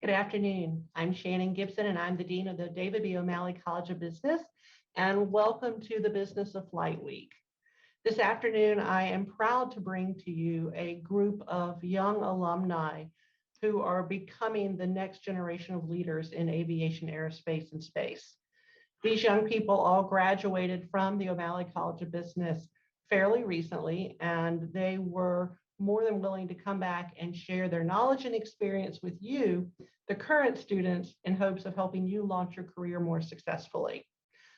Good afternoon. I'm Shannon Gibson, and I'm the Dean of the David B. O'Malley College of Business, and welcome to the Business of Flight Week. This afternoon, I am proud to bring to you a group of young alumni who are becoming the next generation of leaders in aviation, aerospace, and space. These young people all graduated from the O'Malley College of Business fairly recently, and they were more than willing to come back and share their knowledge and experience with you, the current students, in hopes of helping you launch your career more successfully.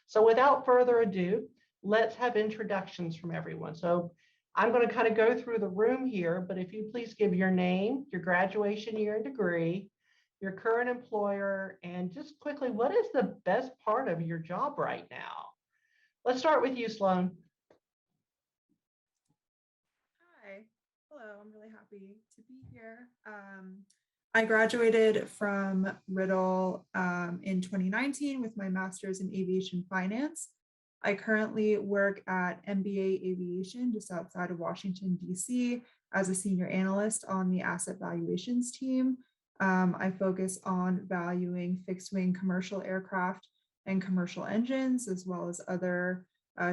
So without further ado, let's have introductions from everyone. So I'm going to kind of go through the room here, but if you please give your name, your graduation year and degree, your current employer, and just quickly, what is the best part of your job right now? Let's start with you, Sloan. Hi, hello, I'm really happy to be here. I graduated from Riddle in 2019 with my master's in aviation finance. I currently work at MBA Aviation just outside of Washington, DC as a senior analyst on the asset valuations team. I focus on valuing fixed wing commercial aircraft and commercial engines, as well as other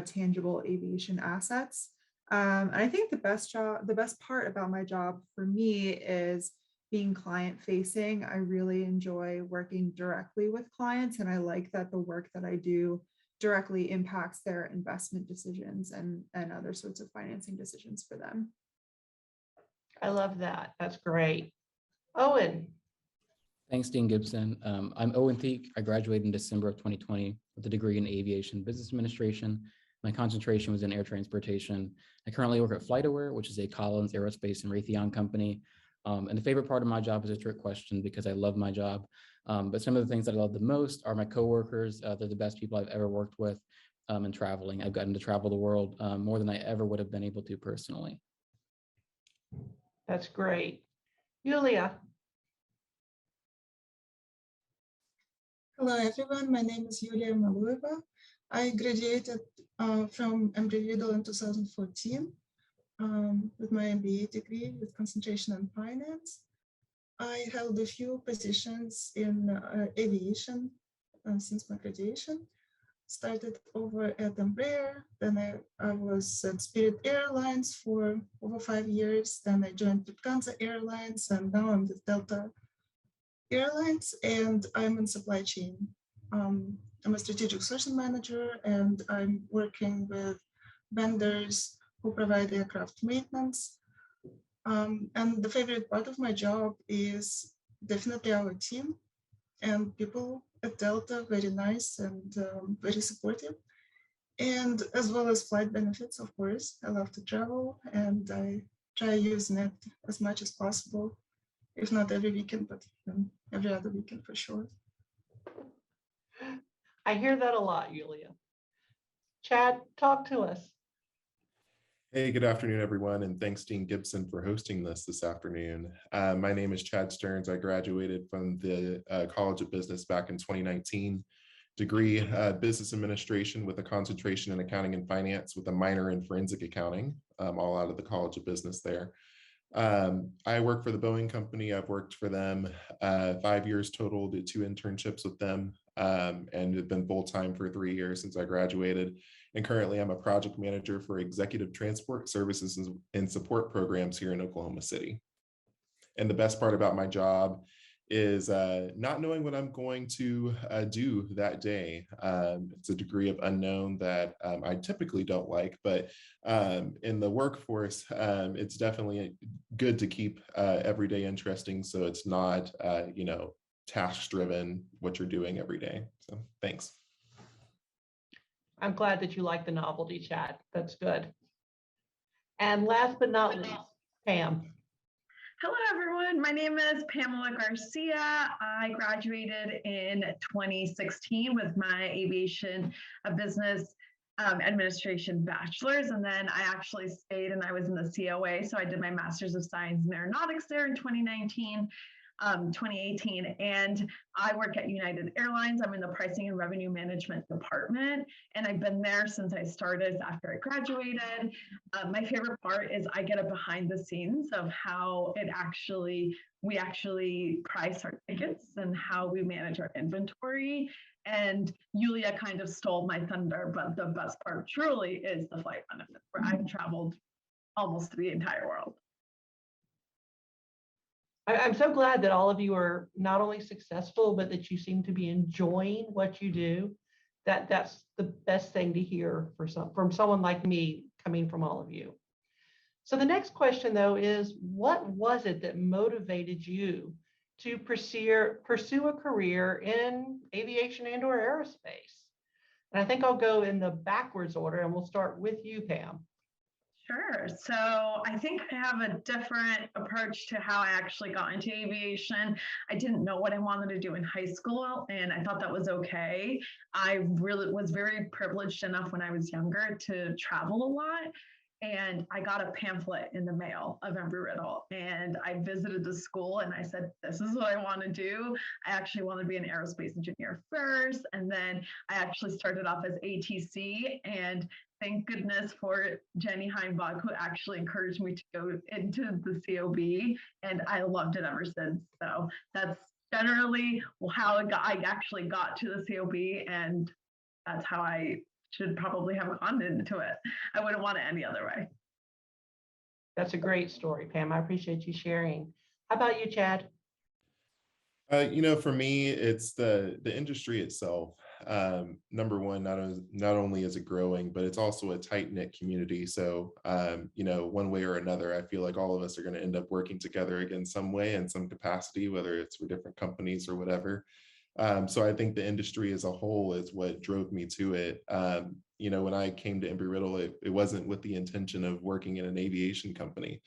tangible aviation assets. And I think the best part about my job for me is being client facing. I really enjoy working directly with clients, and I like that the work that I do directly impacts their investment decisions and other sorts of financing decisions for them. I love that. That's great. Owen. Thanks, Dean Gibson. I'm Owen Thieck. I graduated in December of 2020 with a degree in aviation business administration. My concentration was in air transportation. I currently work at FlightAware, which is a Collins Aerospace and Raytheon company. And the favorite part of my job is a trick question because I love my job. But some of the things that I love the most are my coworkers. They're the best people I've ever worked with, and traveling. I've gotten to travel the world more than I ever would have been able to personally. That's great. Julia. Hello, everyone. My name is Julian Malueva. I graduated from Embry-Riddle in 2014 with my MBA degree with concentration in finance. I held a few positions in aviation since my graduation. Started over at Embraer, then I was at Spirit Airlines for over 5 years. Then I joined Lufthansa Airlines, and now I'm with Delta Airlines, and I'm in supply chain. I'm a strategic sourcing manager, and I'm working with vendors who provide aircraft maintenance. And the favorite part of my job is definitely our team, and people at Delta, very nice and very supportive. And as well as flight benefits, of course. I love to travel, and I try using it as much as possible, if not every weekend, but every other weekend for sure. I hear that a lot, Julia. Chad, talk to us. Hey, good afternoon, everyone, and thanks, Dean Gibson, for hosting this afternoon. My name is Chad Stearns. I graduated from the College of Business back in 2019. Degree business administration with a concentration in accounting and finance with a minor in forensic accounting, all out of the College of Business there. I work for the Boeing company. I've worked for them 5 years total, did 2 internships with them, and have been full-time for 3 years since I graduated. And currently I'm a project manager for executive transport services and support programs here in Oklahoma City. And the best part about my job is not knowing what I'm going to do that day. It's a degree of unknown that I typically don't like, but in the workforce, it's definitely good to keep every day interesting, so it's not, task-driven what you're doing every day. So thanks. I'm glad that you like the novelty, Chad. That's good. And last but not least, Pam. Hello, everyone. My name is Pamela Garcia. I graduated in 2016 with my aviation business administration bachelor's, and then I actually stayed and I was in the COA, so I did my master's of science in aeronautics there in 2019. 2018. And I work at United Airlines. I'm in the pricing and revenue management department. And I've been there since I started after I graduated. My favorite part is I get a behind the scenes of how we actually price our tickets and how we manage our inventory. And Yulia kind of stole my thunder, but the best part truly is the flight benefits, where I've traveled almost the entire world. I'm so glad that all of you are not only successful, but that you seem to be enjoying what you do. That's the best thing to hear from someone like me, coming from all of you. So the next question, though, is what was it that motivated you to pursue a career in aviation and or aerospace? And I think I'll go in the backwards order, and we'll start with you, Pam. Sure. So I think I have a different approach to how I actually got into aviation. I didn't know what I wanted to do in high school, and I thought that was okay. I really was very privileged enough when I was younger to travel a lot. And I got a pamphlet in the mail of Embry-Riddle, and I visited the school and I said, this is what I want to do. I actually want to be an aerospace engineer first. And then I actually started off as ATC, and thank goodness for Jenny Heimbach, who actually encouraged me to go into the COB, and I loved it ever since. So that's generally how I actually got to the COB, and that's how I should probably have gone into it. I wouldn't want it any other way. That's a great story, Pam. I appreciate you sharing. How about you, Chad? For me, it's the industry itself. Number one, not only is it growing, but it's also a tight-knit community. So, one way or another, I feel like all of us are going to end up working together again some way in some capacity, whether it's for different companies or whatever. So I think the industry as a whole is what drove me to it. When I came to Embry-Riddle, it wasn't with the intention of working in an aviation company.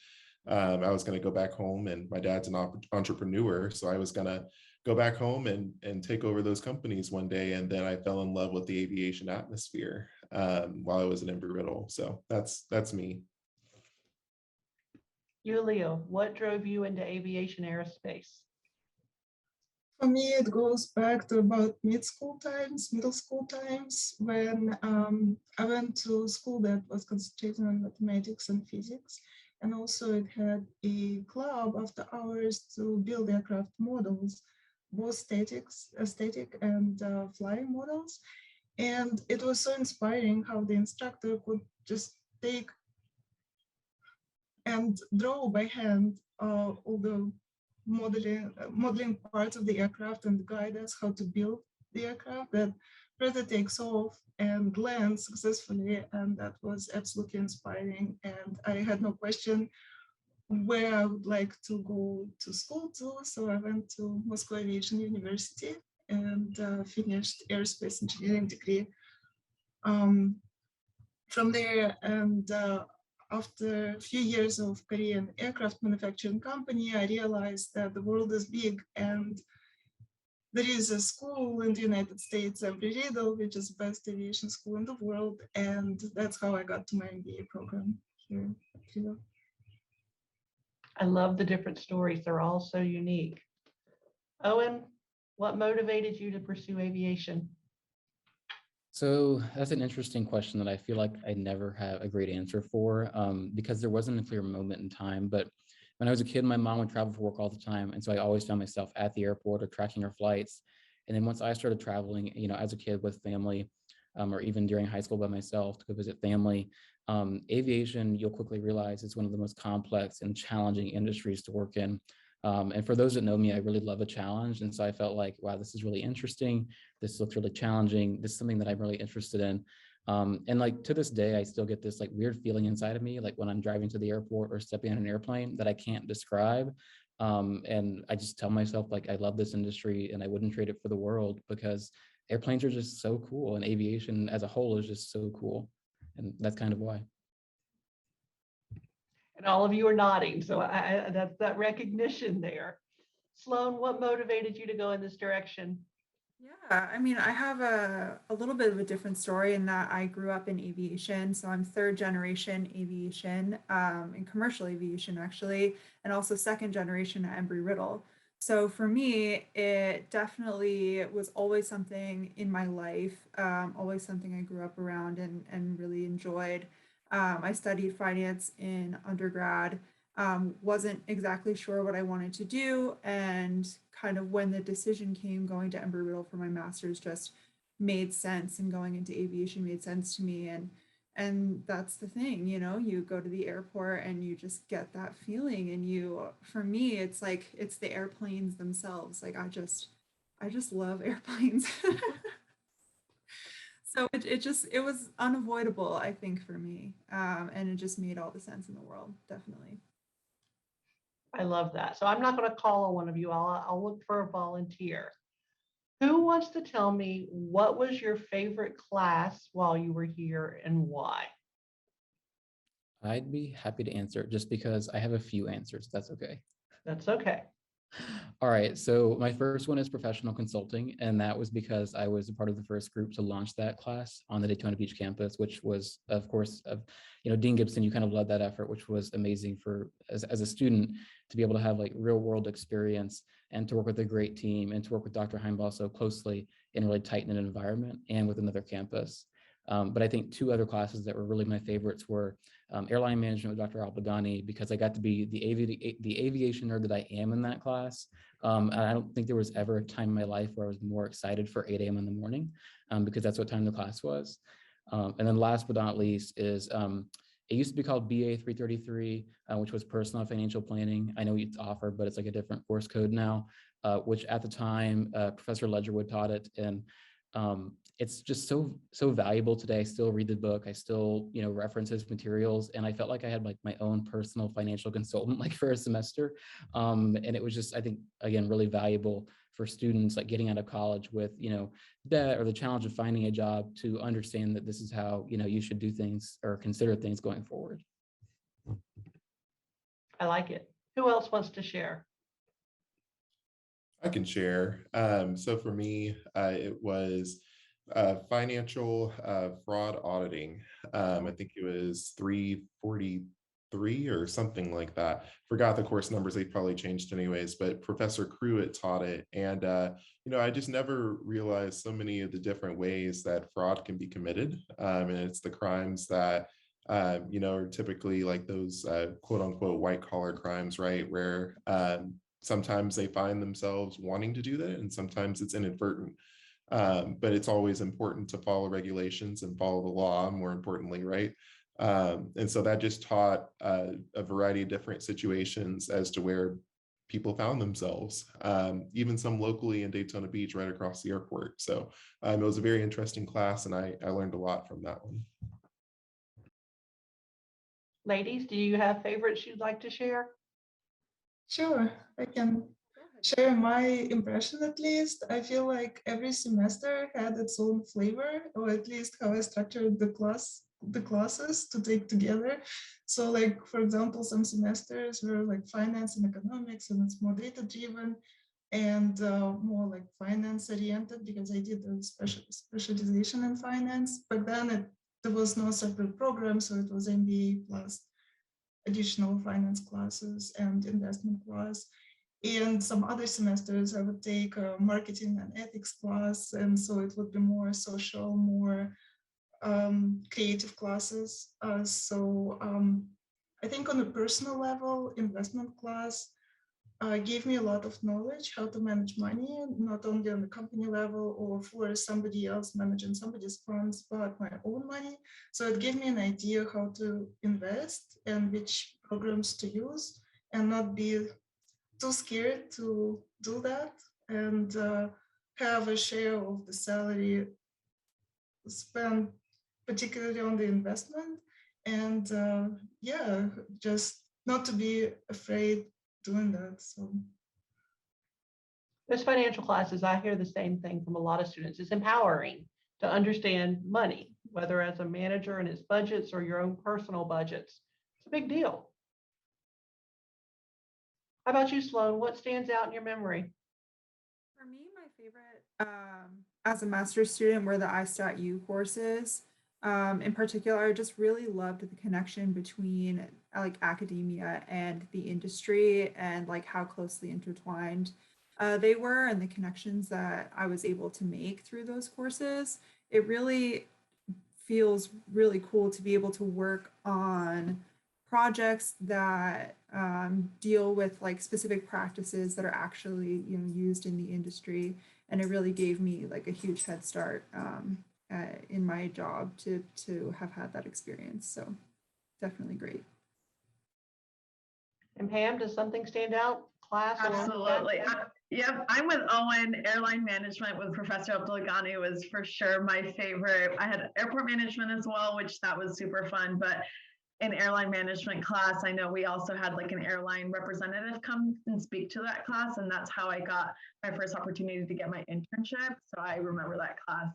I was going to go back home, and my dad's an entrepreneur. So I was going to go back home and take over those companies one day. And then I fell in love with the aviation atmosphere while I was at Embry-Riddle. So that's me. Yulia, what drove you into aviation aerospace? For me, it goes back to about middle school times, when I went to school that was concentrating on mathematics and physics. And also it had a club after hours to build aircraft models, both static and flying models. And it was so inspiring how the instructor could just take and draw by hand all the modeling parts of the aircraft and guide us how to build the aircraft that further takes off and lands successfully. And that was absolutely inspiring. And I had no question where I would like to go to school to. So I went to Moscow Aviation University and finished aerospace engineering degree from there. And after a few years of career in aircraft manufacturing company, I realized that the world is big, and there is a school in the United States, Embry-Riddle, which is the best aviation school in the world. And that's how I got to my MBA program here at Riddle. I love the different stories. They're all so unique. Owen, what motivated you to pursue aviation? So that's an interesting question that I feel like I never have a great answer for, because there wasn't a clear moment in time. But when I was a kid, my mom would travel for work all the time. And so I always found myself at the airport or tracking her flights. And then once I started traveling, as a kid with family, or even during high school by myself to go visit family, aviation, you'll quickly realize, is one of the most complex and challenging industries to work in. And for those that know me, I really love a challenge. And so I felt like, wow, this is really interesting. This looks really challenging. This is something that I'm really interested in. And like to this day, I still get this like weird feeling inside of me, like when I'm driving to the airport or stepping on an airplane that I can't describe. And I just tell myself, like, I love this industry and I wouldn't trade it for the world, because airplanes are just so cool, and aviation as a whole is just so cool. And that's kind of why. And all of you are nodding, so that's that recognition there. Sloan, what motivated you to go in this direction? Yeah, I mean, I have a little bit of a different story in that I grew up in aviation. So I'm third generation aviation, in commercial aviation, actually, and also second generation at Embry-Riddle. So for me, it definitely was always something in my life, always something I grew up around and really enjoyed. I studied finance in undergrad, wasn't exactly sure what I wanted to do. And kind of when the decision came going to Embry-Riddle for my master's just made sense, and going into aviation made sense to me. And that's the thing, you go to the airport and you just get that feeling, and for me, it's like it's the airplanes themselves. Like I just love airplanes. So it was unavoidable, I think, for me. And it just made all the sense in the world, definitely. I love that. So I'm not going to call on one of you. I'll look for a volunteer. Who wants to tell me what was your favorite class while you were here and why? I'd be happy to answer just because I have a few answers. That's okay. That's okay. All right, so my first one is professional consulting, and that was because I was a part of the first group to launch that class on the Daytona Beach campus, which was, of course, Dean Gibson, you kind of led that effort, which was amazing for as a student to be able to have like real world experience and to work with a great team and to work with Dr. Heimbaugh so closely in a really tight knit environment and with another campus. But I think two other classes that were really my favorites were airline management with Dr. Alpagani, because I got to be the aviation nerd that I am in that class. And I don't think there was ever a time in my life where I was more excited for 8 a.m. in the morning, because that's what time the class was. And then last but not least is it used to be called BA 333, which was personal financial planning. I know it's offered, but it's like a different course code now, which at the time, Professor Ledgerwood taught it. And it's just so valuable today. I still read the book. I still, reference his materials. And I felt like I had like my own personal financial consultant like for a semester. And it was just, I think, again, really valuable for students like getting out of college with, debt or the challenge of finding a job, to understand that this is how, you should do things or consider things going forward. I like it. Who else wants to share? I can share. So for me, it was financial fraud auditing. I think it was 343 or something like that. Forgot the course numbers. They probably changed anyways, but Professor Pruitt taught it. And, I just never realized so many of the different ways that fraud can be committed. And it's the crimes that are typically like those quote unquote white collar crimes, right? Where sometimes they find themselves wanting to do that, and sometimes it's inadvertent. But it's always important to follow regulations and follow the law, more importantly, right? And so that just taught a variety of different situations as to where people found themselves, even some locally in Daytona Beach, right across the airport. So it was a very interesting class, and I learned a lot from that one. Ladies, do you have favorites you'd like to share? Sure, I can share my impression at least. I feel like every semester had its own flavor, or at least how I structured the classes to take together. So like, for example, some semesters were like finance and economics, and it's more data driven and more like finance oriented, because I did a specialization in finance. But then there was no separate program, so it was MBA plus additional finance classes and investment class. And some other semesters I would take a marketing and ethics class, and so it would be more social, more creative classes. I think on a personal level, investment class gave me a lot of knowledge how to manage money, not only on the company level or for somebody else managing somebody's funds, but my own money. So it gave me an idea how to invest and which programs to use, and not be too scared to do that, and have a share of the salary spent particularly on the investment. And just not to be afraid doing that. So Those financial classes, I hear the same thing from a lot of students. It's empowering to understand money, whether as a manager and its budgets or your own personal budgets. It's a big deal. How about you, Sloan? What stands out in your memory? For me, my favorite as a master's student were the I.STAT-U courses. In particular, I just really loved the connection between like academia and the industry, and like how closely intertwined they were and the connections that I was able to make through those courses. It really feels really cool to be able to work on projects that deal with like specific practices that are actually used in the industry, and it really gave me like a huge head start in my job to have had that experience. So definitely great. And Pam, does something stand out? Class? Absolutely. Yep, I'm with Owen. Airline management with Professor Abdulghani was for sure my favorite. I had airport management as well, which that was super fun. But in airline management class, I know we also had like an airline representative come and speak to that class. And that's how I got my first opportunity to get my internship. So I remember that class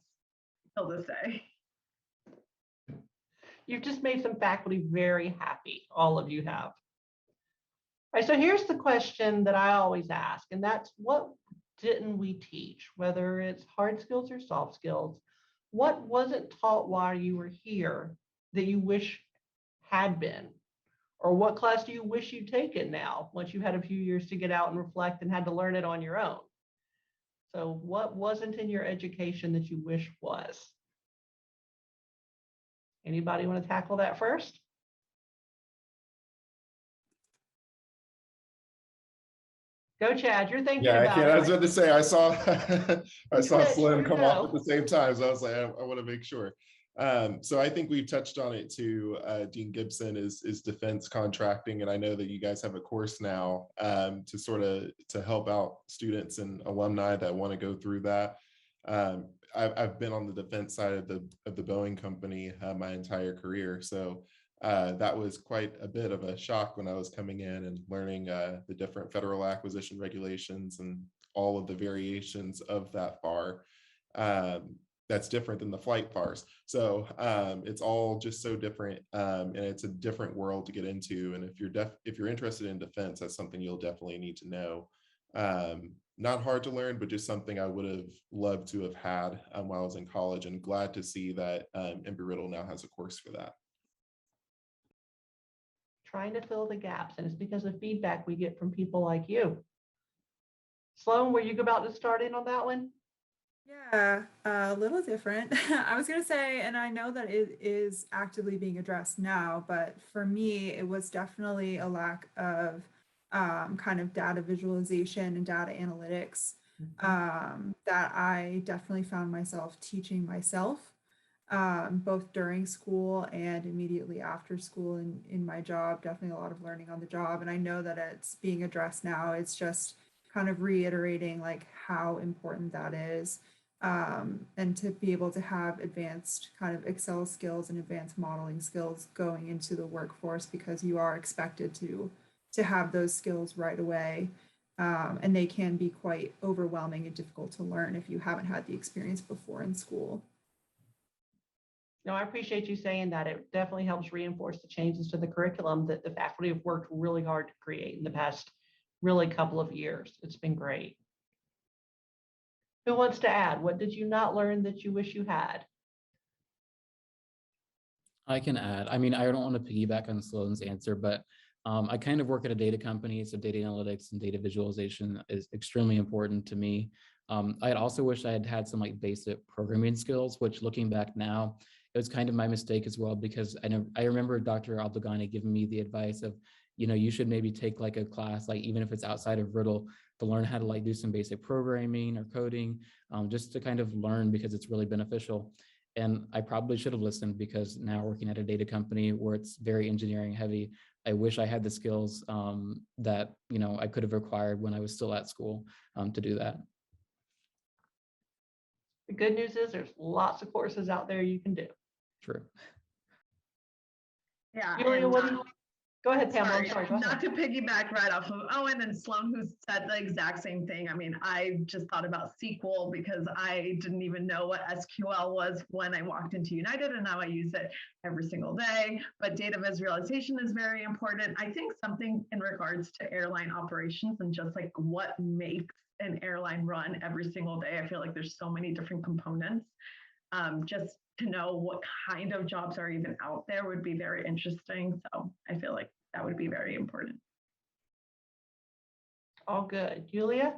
till this day. You've just made some faculty very happy. All of you have. All right, so here's the question that I always ask, and that's what didn't we teach, whether it's hard skills or soft skills? What wasn't taught while you were here that you wish had been? Or what class do you wish you'd taken now, once you had a few years to get out and reflect and had to learn it on your own? So what wasn't in your education that you wish was? Anybody want to tackle that first? Go, Chad. You're thinking Yeah, I about can't. it. I was about to say I saw I saw Switch, Slim here come we off go. at the same time, so I was like, I want to make sure. So I think we've touched on it too. Dean Gibson is defense contracting, and I know that you guys have a course now to sort of to help out students and alumni that want to go through that. I've been on the defense side of the Boeing company my entire career, so that was quite a bit of a shock when I was coming in and learning the different federal acquisition regulations and all of the variations of that FAR. That's different than the flight FARs. So it's all just so different, and it's a different world to get into. And if you're interested in defense, that's something you'll definitely need to know. Not hard to learn, but just something I would have loved to have had while I was in college, and glad to see that Embry-Riddle now has a course for that. Trying to fill the gaps, and it's because of feedback we get from people like you. Sloan, were you about to start in on that one? Yeah, a little different. I was going to say, and I know that it is actively being addressed now, but for me, it was definitely a lack of kind of data visualization and data analytics that I definitely found myself teaching myself, both during school and immediately after school in my job. Definitely a lot of learning on the job. And I know that it's being addressed now. It's just kind of reiterating like how important that is. And to be able to have advanced kind of Excel skills and advanced modeling skills going into the workforce, because you are expected to have those skills right away. And they can be quite overwhelming and difficult to learn if you haven't had the experience before in school. No, I appreciate you saying that. It definitely helps reinforce the changes to the curriculum that the faculty have worked really hard to create in the past really couple of years. It's been great. Who wants to add? What did you not learn that you wish you had? I can add. I mean, I don't want to piggyback on Sloan's answer, but I kind of work at a data company, so data analytics and data visualization is extremely important to me. I'd also wish I had had some like basic programming skills, which looking back now, it was kind of my mistake as well, because I remember Dr. Abdulghani giving me the advice of, you should maybe take like a class, like even if it's outside of Riddle, to learn how to like do some basic programming or coding, just to kind of learn, because it's really beneficial. And I probably should have listened, because now working at a data company where it's very engineering heavy, I wish I had the skills that I could have acquired when I was still at school to do that. The good news is there's lots of courses out there you can do. True. Yeah. Julia, go ahead, Pamela. I'm sorry. Go ahead. Not to piggyback right off of Owen and Sloan, who said the exact same thing. I mean, I just thought about SQL because I didn't even know what SQL was when I walked into United, and now I use it every single day. But data visualization is very important. I think something in regards to airline operations and just like what makes an airline run every single day. I feel like there's so many different components. Just to know what kind of jobs are even out there would be very interesting. So I feel like that would be very important. All good. Julia?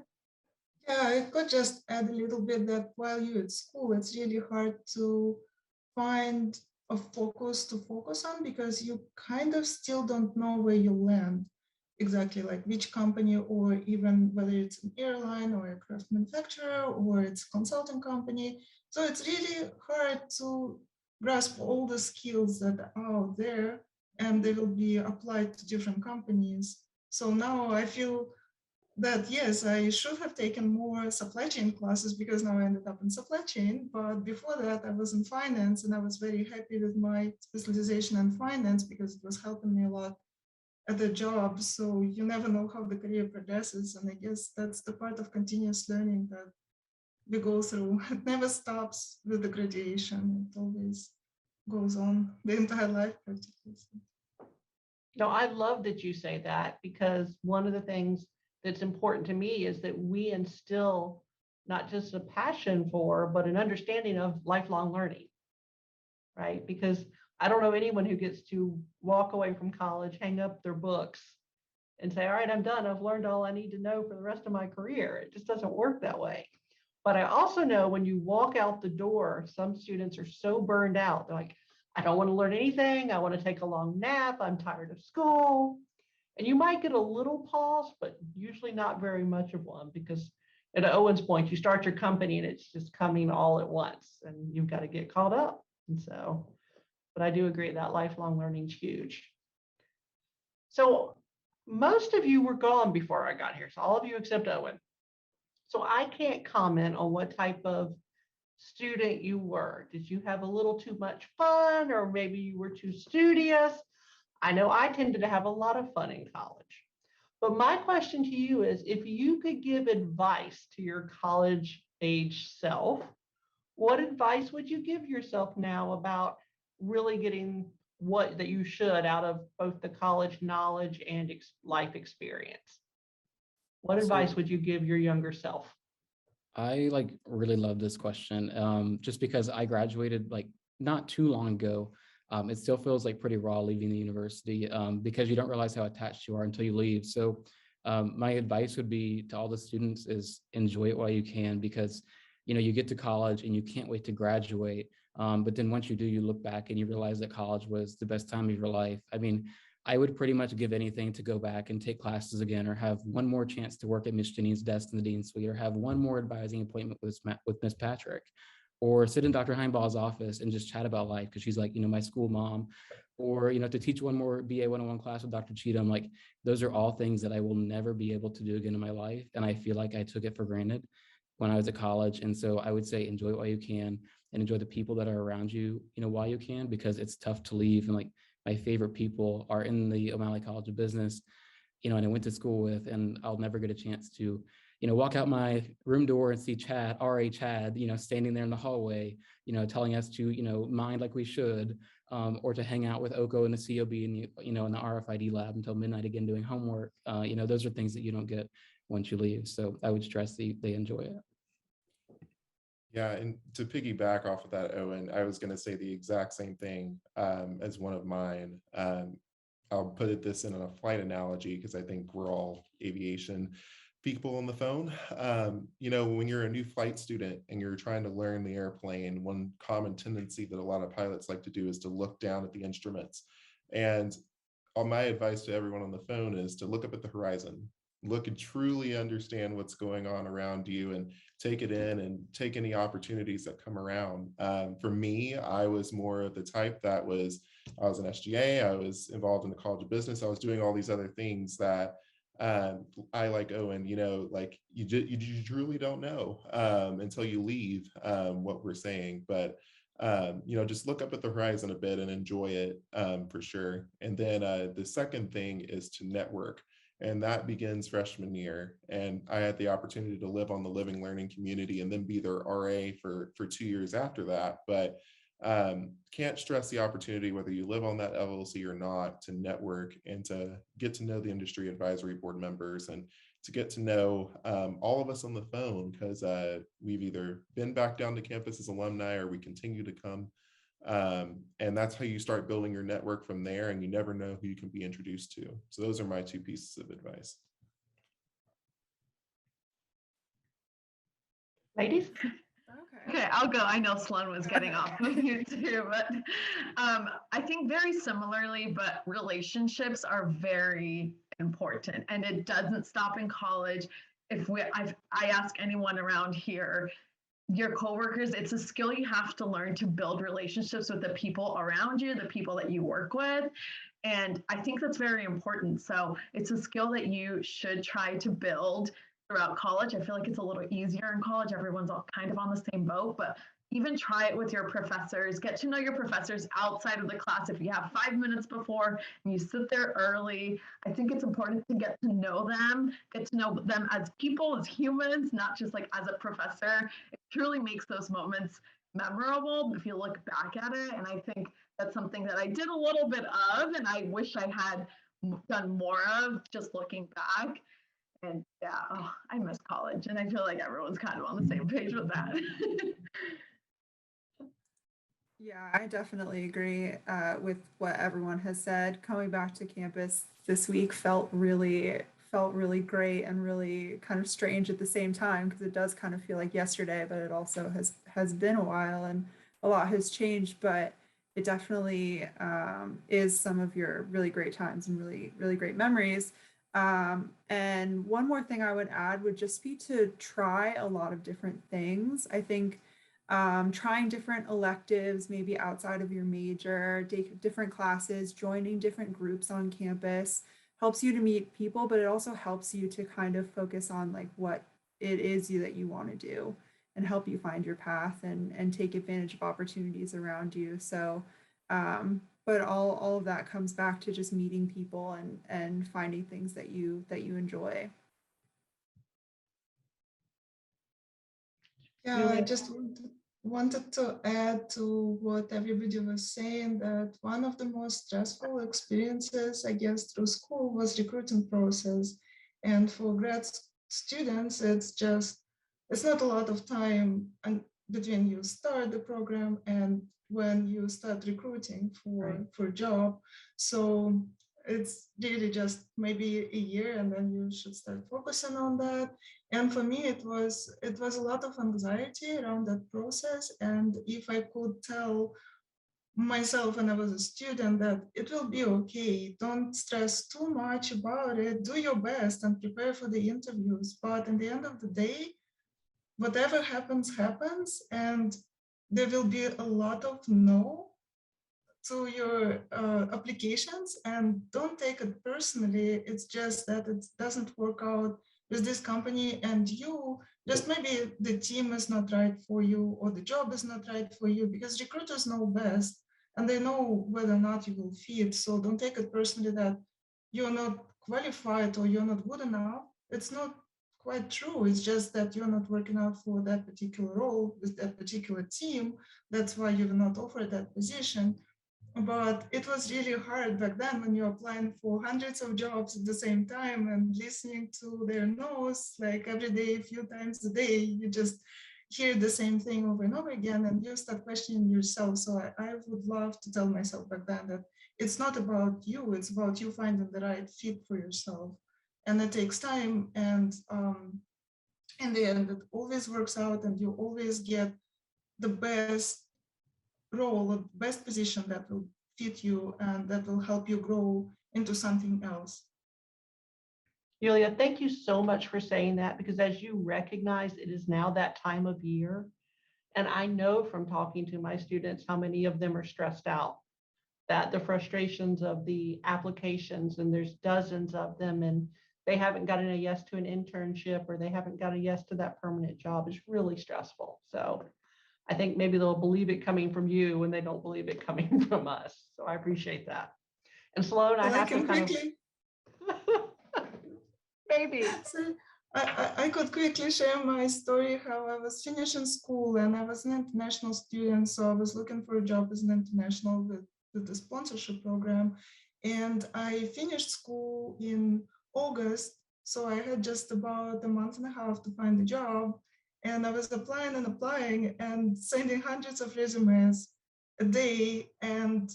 Yeah, I could just add a little bit that while you're at school, it's really hard to find a focus to focus on because you kind of still don't know where you land exactly, like which company, or even whether it's an airline or a craft manufacturer or it's a consulting company. So it's really hard to grasp all the skills that are out there and they will be applied to different companies. So now I feel that yes, I should have taken more supply chain classes because now I ended up in supply chain. But before that, I was in finance and I was very happy with my specialization in finance because it was helping me a lot at the job. So you never know how the career progresses. And I guess that's the part of continuous learning that we go through. It never stops with the graduation, it always goes on the entire life practically. No, I love that you say that because one of the things that's important to me is that we instill not just a passion for, but an understanding of lifelong learning, right? Because I don't know anyone who gets to walk away from college, hang up their books, and say, all right, I'm done. I've learned all I need to know for the rest of my career. It just doesn't work that way. But I also know when you walk out the door, some students are so burned out. They're like, I don't want to learn anything. I want to take a long nap. I'm tired of school. And you might get a little pause, but usually not very much of one because at Owen's point, you start your company and it's just coming all at once and you've got to get caught up. And so, but I do agree that lifelong learning is huge. So most of you were gone before I got here. So all of you except Owen. So I can't comment on what type of student you were. Did you have a little too much fun or maybe you were too studious? I know I tended to have a lot of fun in college. But my question to you is if you could give advice to your college age self, what advice would you give yourself now about really getting what that you should out of both the college knowledge and life experience? What advice So would you give your younger self? I like really love this question, just because I graduated like not too long ago. It still feels like pretty raw leaving the university, because you don't realize how attached you are until you leave. So my advice would be to all the students is enjoy it while you can, because you get to college and you can't wait to graduate. But then once you do, you look back and you realize that college was the best time of your life. I mean, I would pretty much give anything to go back and take classes again, or have one more chance to work at Miss Janine's desk in the Dean's Suite, or have one more advising appointment with Miss Patrick, or sit in Dr. Heimbaugh's office and just chat about life because she's like, my school mom, or, to teach one more BA 101 class with Dr. Cheatham. Like, those are all things that I will never be able to do again in my life. And I feel like I took it for granted when I was at college. And so I would say enjoy it while you can, and enjoy the people that are around you, while you can, because it's tough to leave. And like, my favorite people are in the O'Malley College of Business, and I went to school with, and I'll never get a chance to, walk out my room door and see Chad, RA Chad, standing there in the hallway, telling us to, mind like we should, or to hang out with Oko and the COB in the, in the RFID lab until midnight again doing homework. Those are things that you don't get once you leave. So I would stress they enjoy it. Yeah, and to piggyback off of that, Owen, I was going to say the exact same thing as one of mine. I'll put this in a flight analogy because I think we're all aviation people on the phone. When you're a new flight student and you're trying to learn the airplane, one common tendency that a lot of pilots like to do is to look down at the instruments. And all my advice to everyone on the phone is to look up at the horizon, look and truly understand what's going on around you and take it in and take any opportunities that come around. For me, I was more of the type that I was an SGA, I was involved in the College of Business, I was doing all these other things that I like Owen, like you truly don't know until you leave what we're saying. But just look up at the horizon a bit and enjoy it for sure. And then the second thing is to network. And that begins freshman year. And I had the opportunity to live on the living learning community and then be their RA for 2 years after that. But can't stress the opportunity, whether you live on that LLC or not, to network and to get to know the industry advisory board members and to get to know all of us on the phone, because we've either been back down to campus as alumni or we continue to come. And that's how you start building your network from there, and you never know who you can be introduced to. So those are my 2 pieces of advice. Ladies? Okay, I'll go. I know Sloan was getting off of you too, but I think very similarly, but relationships are very important, and it doesn't stop in college. I ask anyone around here, your coworkers, it's a skill you have to learn to build relationships with the people around you, the people that you work with. And I think that's very important. So it's a skill that you should try to build throughout college. I feel like it's a little easier in college. Everyone's all kind of on the same boat, but even try it with your professors. Get to know your professors outside of the class. If you have 5 minutes before and you sit there early, I think it's important to get to know them as people, as humans, not just like as a professor. It truly makes those moments memorable if you look back at it. And I think that's something that I did a little bit of, and I wish I had done more of, just looking back. And yeah, I miss college, and I feel like everyone's kind of on the same page with that. Yeah, I definitely agree with what everyone has said. Coming back to campus this week felt really great and really kind of strange at the same time, because it does kind of feel like yesterday, but it also has been a while and a lot has changed. But it definitely is some of your really great times and really great memories. And one more thing I would add would just be to try a lot of different things. I think trying different electives, maybe outside of your major, different classes, joining different groups on campus helps you to meet people, but it also helps you to kind of focus on like what it is that you want to do and help you find your path and take advantage of opportunities around you. So, but all of that comes back to just meeting people and finding things that you enjoy. Yeah, I just wanted to add to what everybody was saying, that one of the most stressful experiences, I guess, through school was recruiting process. And for grad students, it's not a lot of time between you start the program and when you start recruiting for a job. So it's really just maybe a year, and then you should start focusing on that. And for me, it was a lot of anxiety around that process. And if I could tell myself when I was a student that it will be okay, don't stress too much about it, do your best and prepare for the interviews. But in the end of the day, whatever happens, happens. And there will be a lot of no to your applications, and don't take it personally. It's just that it doesn't work out with this company, and you just maybe the team is not right for you, or the job is not right for you, because recruiters know best and they know whether or not you will fit. So don't take it personally that you're not qualified or you're not good enough. It's not quite true. It's just that you're not working out for that particular role with that particular team. That's why you're not offered that position. But it was really hard back then when you're applying for hundreds of jobs at the same time and listening to their no's like every day, a few times a day. You just hear the same thing over and over again, and you start questioning yourself. So I would love to tell myself back then that it's not about you, it's about you finding the right fit for yourself. And it takes time, and in the end, it always works out, and you always get the best role, or best position that will fit you and that will help you grow into something else. Julia, thank you so much for saying that, because as you recognize, it is now that time of year. And I know from talking to my students how many of them are stressed out, that the frustrations of the applications, and there's dozens of them, and they haven't gotten a yes to an internship, or they haven't got a yes to that permanent job, is really stressful. So I think maybe they'll believe it coming from you when they don't believe it coming from us. So I appreciate that. And Sloan, I have to kind of maybe. So I could quickly share my story, how I was finishing school and I was an international student. So I was looking for a job as an international with the sponsorship program. And I finished school in August. So I had just about a month and a half to find a job. And I was applying and sending hundreds of resumes a day and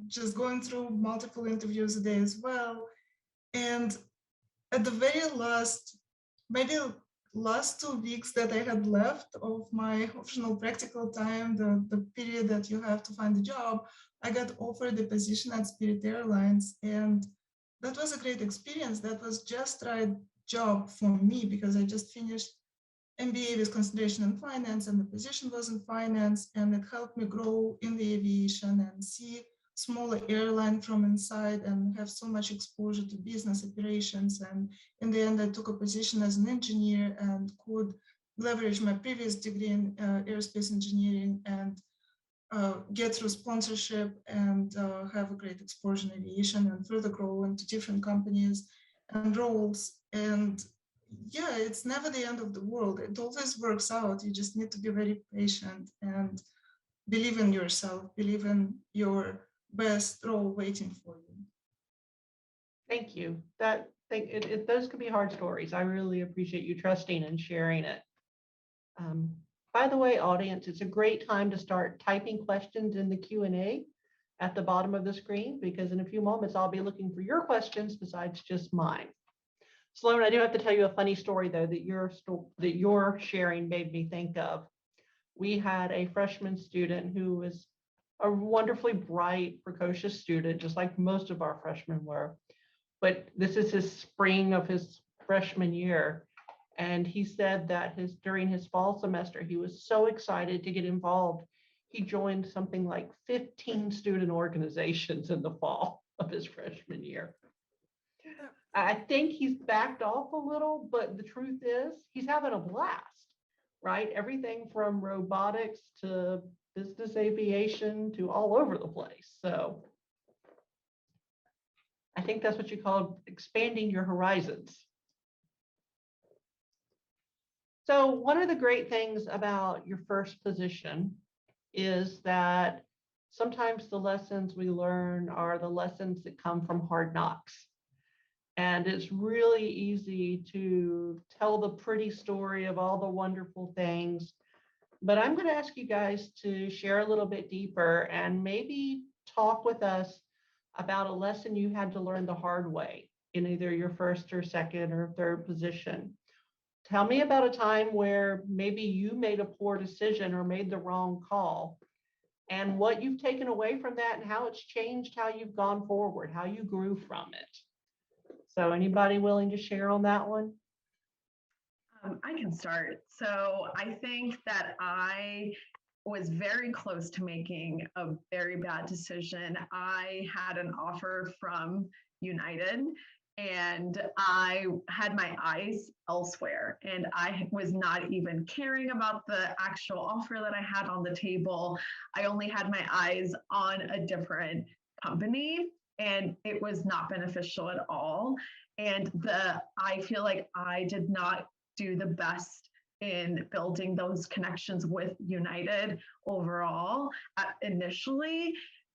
just going through multiple interviews a day as well. And at the very last, maybe last 2 weeks that I had left of my optional practical time, the period that you have to find a job, I got offered a position at Spirit Airlines. And that was a great experience. That was just right job for me because I just finished MBA with concentration in finance, and the position was in finance, and it helped me grow in the aviation and see smaller airline from inside and have so much exposure to business operations. And in the end, I took a position as an engineer and could leverage my previous degree in aerospace engineering and get through sponsorship and have a great exposure in aviation and further grow into different companies and roles. And yeah, it's never the end of the world. It always works out. You just need to be very patient and believe in yourself, believe in your best role waiting for you. Thank you. Those could be hard stories. I really appreciate you trusting and sharing it. By the way, audience, it's a great time to start typing questions in the Q&A at the bottom of the screen, because in a few moments, I'll be looking for your questions besides just mine. Sloan, I do have to tell you a funny story, though, that your sharing made me think of. We had a freshman student who was a wonderfully bright, precocious student, just like most of our freshmen were. But this is his spring of his freshman year. And he said that during his fall semester, he was so excited to get involved. He joined something like 15 student organizations in the fall of his freshman year. I think he's backed off a little, but the truth is he's having a blast, right? Everything from robotics to business aviation to all over the place. So I think that's what you call expanding your horizons. So one of the great things about your first position is that sometimes the lessons we learn are the lessons that come from hard knocks. And it's really easy to tell the pretty story of all the wonderful things. But I'm going to ask you guys to share a little bit deeper and maybe talk with us about a lesson you had to learn the hard way in either your first or second or third position. Tell me about a time where maybe you made a poor decision or made the wrong call, and what you've taken away from that and how it's changed how you've gone forward, how you grew from it. So anybody willing to share on that one? I can start. So I think that I was very close to making a very bad decision. I had an offer from United, and I had my eyes elsewhere, and I was not even caring about the actual offer that I had on the table. I only had my eyes on a different company, and it was not beneficial at all. And I feel like I did not do the best in building those connections with United overall initially.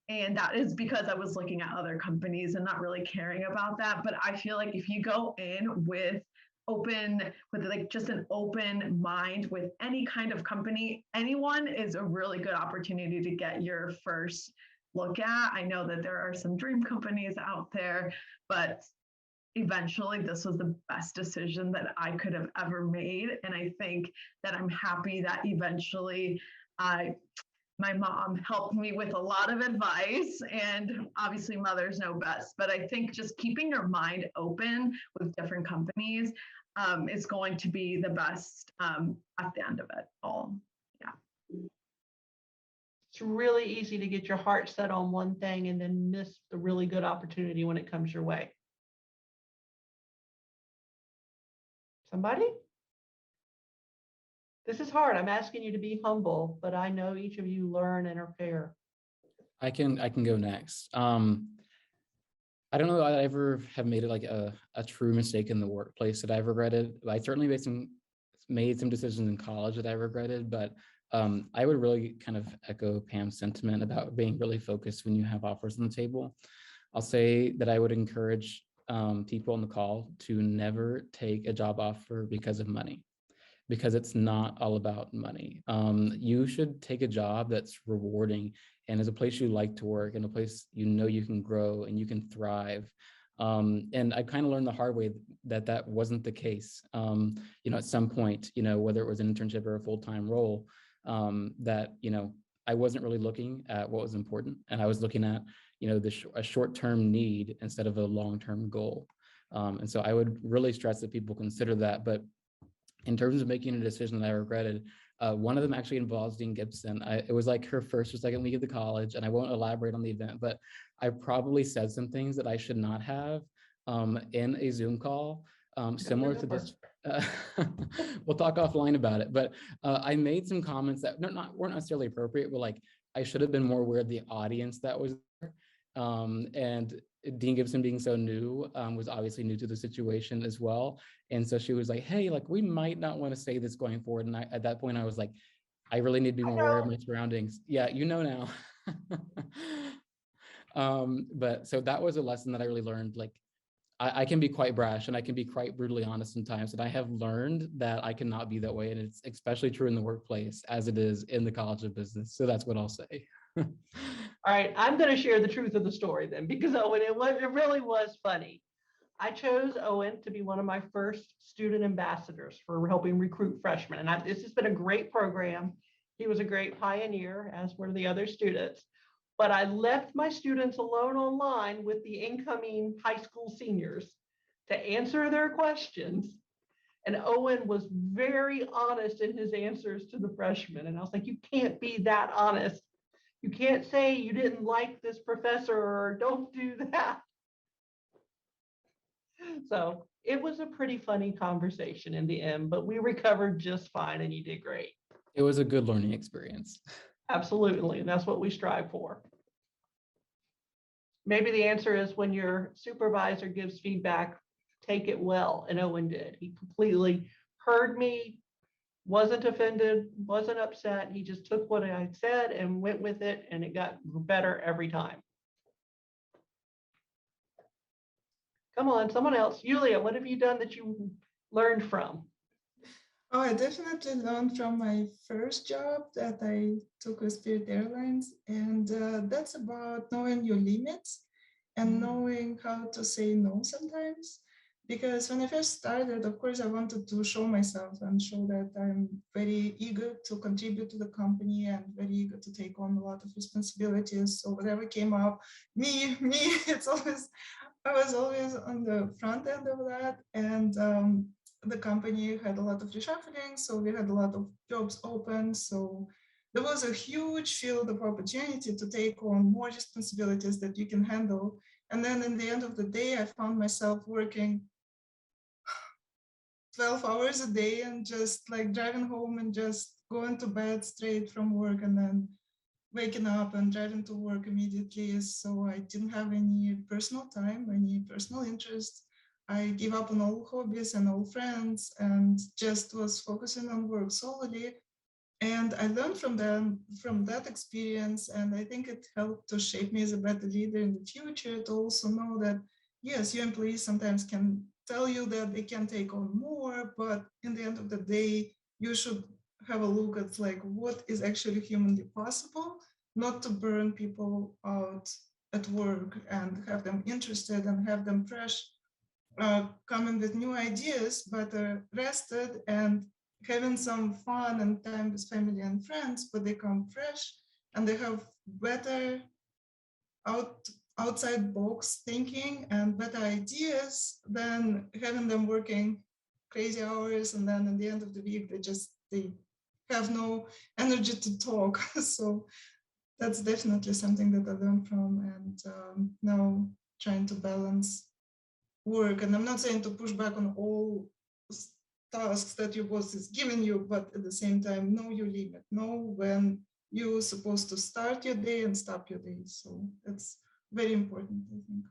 And that is because I was looking at other companies and not really caring about that. But I feel like if you go in with like just an open mind with any kind of company, anyone is a really good opportunity to get your first look at. I know that there are some dream companies out there, but eventually this was the best decision that I could have ever made. And I think that I'm happy that eventually my mom helped me with a lot of advice, and obviously mothers know best, but I think just keeping your mind open with different companies is going to be the best at the end of it all. Yeah. It's really easy to get your heart set on one thing and then miss the really good opportunity when it comes your way. Somebody? This is hard. I'm asking you to be humble, but I know each of you learn and are fair. I can go next. I don't know that I ever have made it like a true mistake in the workplace that I've regretted. I certainly made some decisions in college that I regretted, but I would really kind of echo Pam's sentiment about being really focused when you have offers on the table. I'll say that I would encourage people on the call to never take a job offer because of money, because it's not all about money. You should take a job that's rewarding and is a place you like to work and a place you know you can grow and you can thrive. And I kind of learned the hard way that wasn't the case. At some point, whether it was an internship or a full-time role, that, I wasn't really looking at what was important, and I was looking at, a short-term need instead of a long-term goal. And so I would really stress that people consider that. But in terms of making a decision that I regretted, one of them actually involves Dean Gibson. It was like her first or second week of the college, and I won't elaborate on the event, but I probably said some things that I should not have in a Zoom call, similar to this. We'll talk offline about it, but I made some comments that weren't necessarily appropriate, but like I should have been more aware of the audience that was there. And Dean Gibson, being so new, was obviously new to the situation as well. And so she was like, hey, like, we might not want to say this going forward. And at that point, I was like, I really need to be more aware of my surroundings. Yeah, now. But so that was a lesson that I really learned. Like, I can be quite brash and I can be quite brutally honest sometimes. And I have learned that I cannot be that way. And it's especially true in the workplace as it is in the College of Business. So that's what I'll say. All right, I'm going to share the truth of the story then, because Owen, it really was funny. I chose Owen to be one of my first student ambassadors for helping recruit freshmen. And this has been a great program. He was a great pioneer, as were the other students. But I left my students alone online with the incoming high school seniors to answer their questions. And Owen was very honest in his answers to the freshmen. And I was like, you can't be that honest. You can't say you didn't like this professor or don't do that. So it was a pretty funny conversation in the end, but we recovered just fine and you did great. It was a good learning experience. Absolutely. And that's what we strive for. Maybe the answer is when your supervisor gives feedback, take it well. And Owen did. He completely heard me, wasn't offended, wasn't upset. He just took what I said and went with it, and it got better every time. Come on, someone else. Julia, what have you done that you learned from? Oh, I definitely learned from my first job that I took with Spirit Airlines, and that's about knowing your limits and knowing how to say no sometimes. Because when I first started, of course, I wanted to show myself and show that I'm very eager to contribute to the company and very eager to take on a lot of responsibilities. So whatever came up, me, I was always on the front end of that. And the company had a lot of reshuffling, so we had a lot of jobs open. So there was a huge field of opportunity to take on more responsibilities that you can handle. And then in the end of the day, I found myself working 12 hours a day and just like driving home and just going to bed straight from work and then waking up and driving to work immediately. So I didn't have any personal time, any personal interest. I gave up on all hobbies and all friends and just was focusing on work solely. And I learned from that experience. And I think it helped to shape me as a better leader in the future, to also know that, yes, your employees sometimes can tell you that they can take on more, but in the end of the day, you should have a look at like what is actually humanly possible, not to burn people out at work and have them interested and have them fresh, coming with new ideas, but rested and having some fun and time with family and friends, but they come fresh and they have better outside box thinking and better ideas than having them working crazy hours and then at the end of the week they have no energy to talk. So that's definitely something that I learned from, and now trying to balance work. And I'm not saying to push back on all tasks that your boss is giving you, but at the same time, know your limit, know when you're supposed to start your day and stop your day. So that's very important, I think.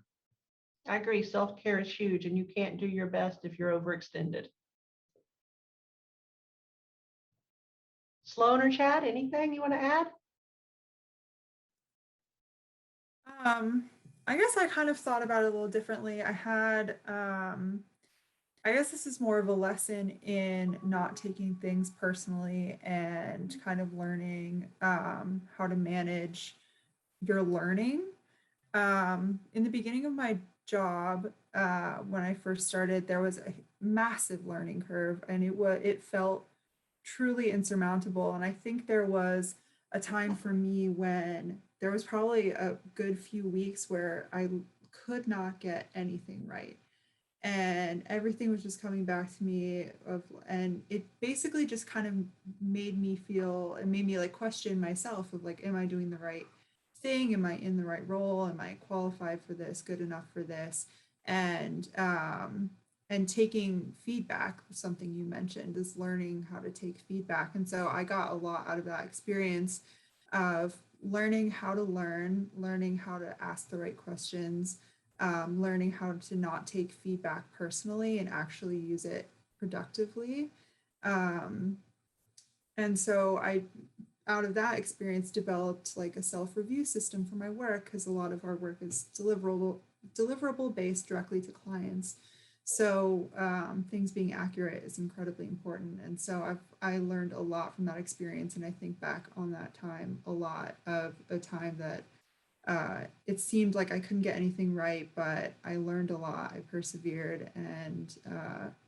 I agree. Self-care is huge, and you can't do your best if you're overextended. Sloan or Chad, anything you want to add? I guess I kind of thought about it a little differently. I had, I guess this is more of a lesson in not taking things personally and kind of learning how to manage your learning. In the beginning of my job, when I first started, there was a massive learning curve, and it felt truly insurmountable. And I think there was a time for me when there was probably a good few weeks where I could not get anything right, and everything was just coming back to me and it basically just kind of made me feel, it made me like question myself of like, am I doing the right thing, am I in the right role, am I qualified for this, good enough for this? And taking feedback, something you mentioned, is learning how to take feedback. And so I got a lot out of that experience of learning how to learning how to ask the right questions, learning how to not take feedback personally and actually use it productively. And so I, out of that experience, developed like a self-review system for my work, because a lot of our work is deliverable based directly to clients. So things being accurate is incredibly important. And so I learned a lot from that experience. And I think back on that time a lot, of a time that it seemed like I couldn't get anything right, but I learned a lot, I persevered, and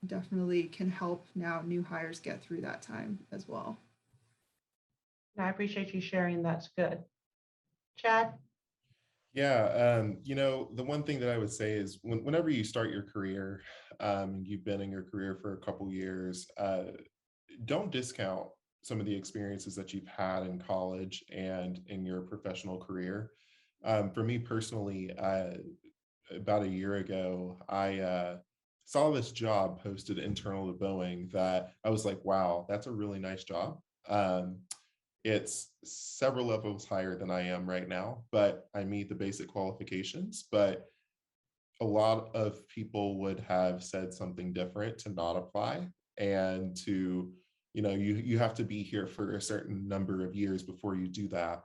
definitely can help now new hires get through that time as well. I appreciate you sharing. That's good. Chad? Yeah, the one thing that I would say is whenever you start your career, you've been in your career for a couple years, don't discount some of the experiences that you've had in college and in your professional career. For me personally, about a year ago, I saw this job posted internal to Boeing that I was like, wow, that's a really nice job. It's several levels higher than I am right now, but I meet the basic qualifications. But a lot of people would have said something different to not apply, and to, you have to be here for a certain number of years before you do that.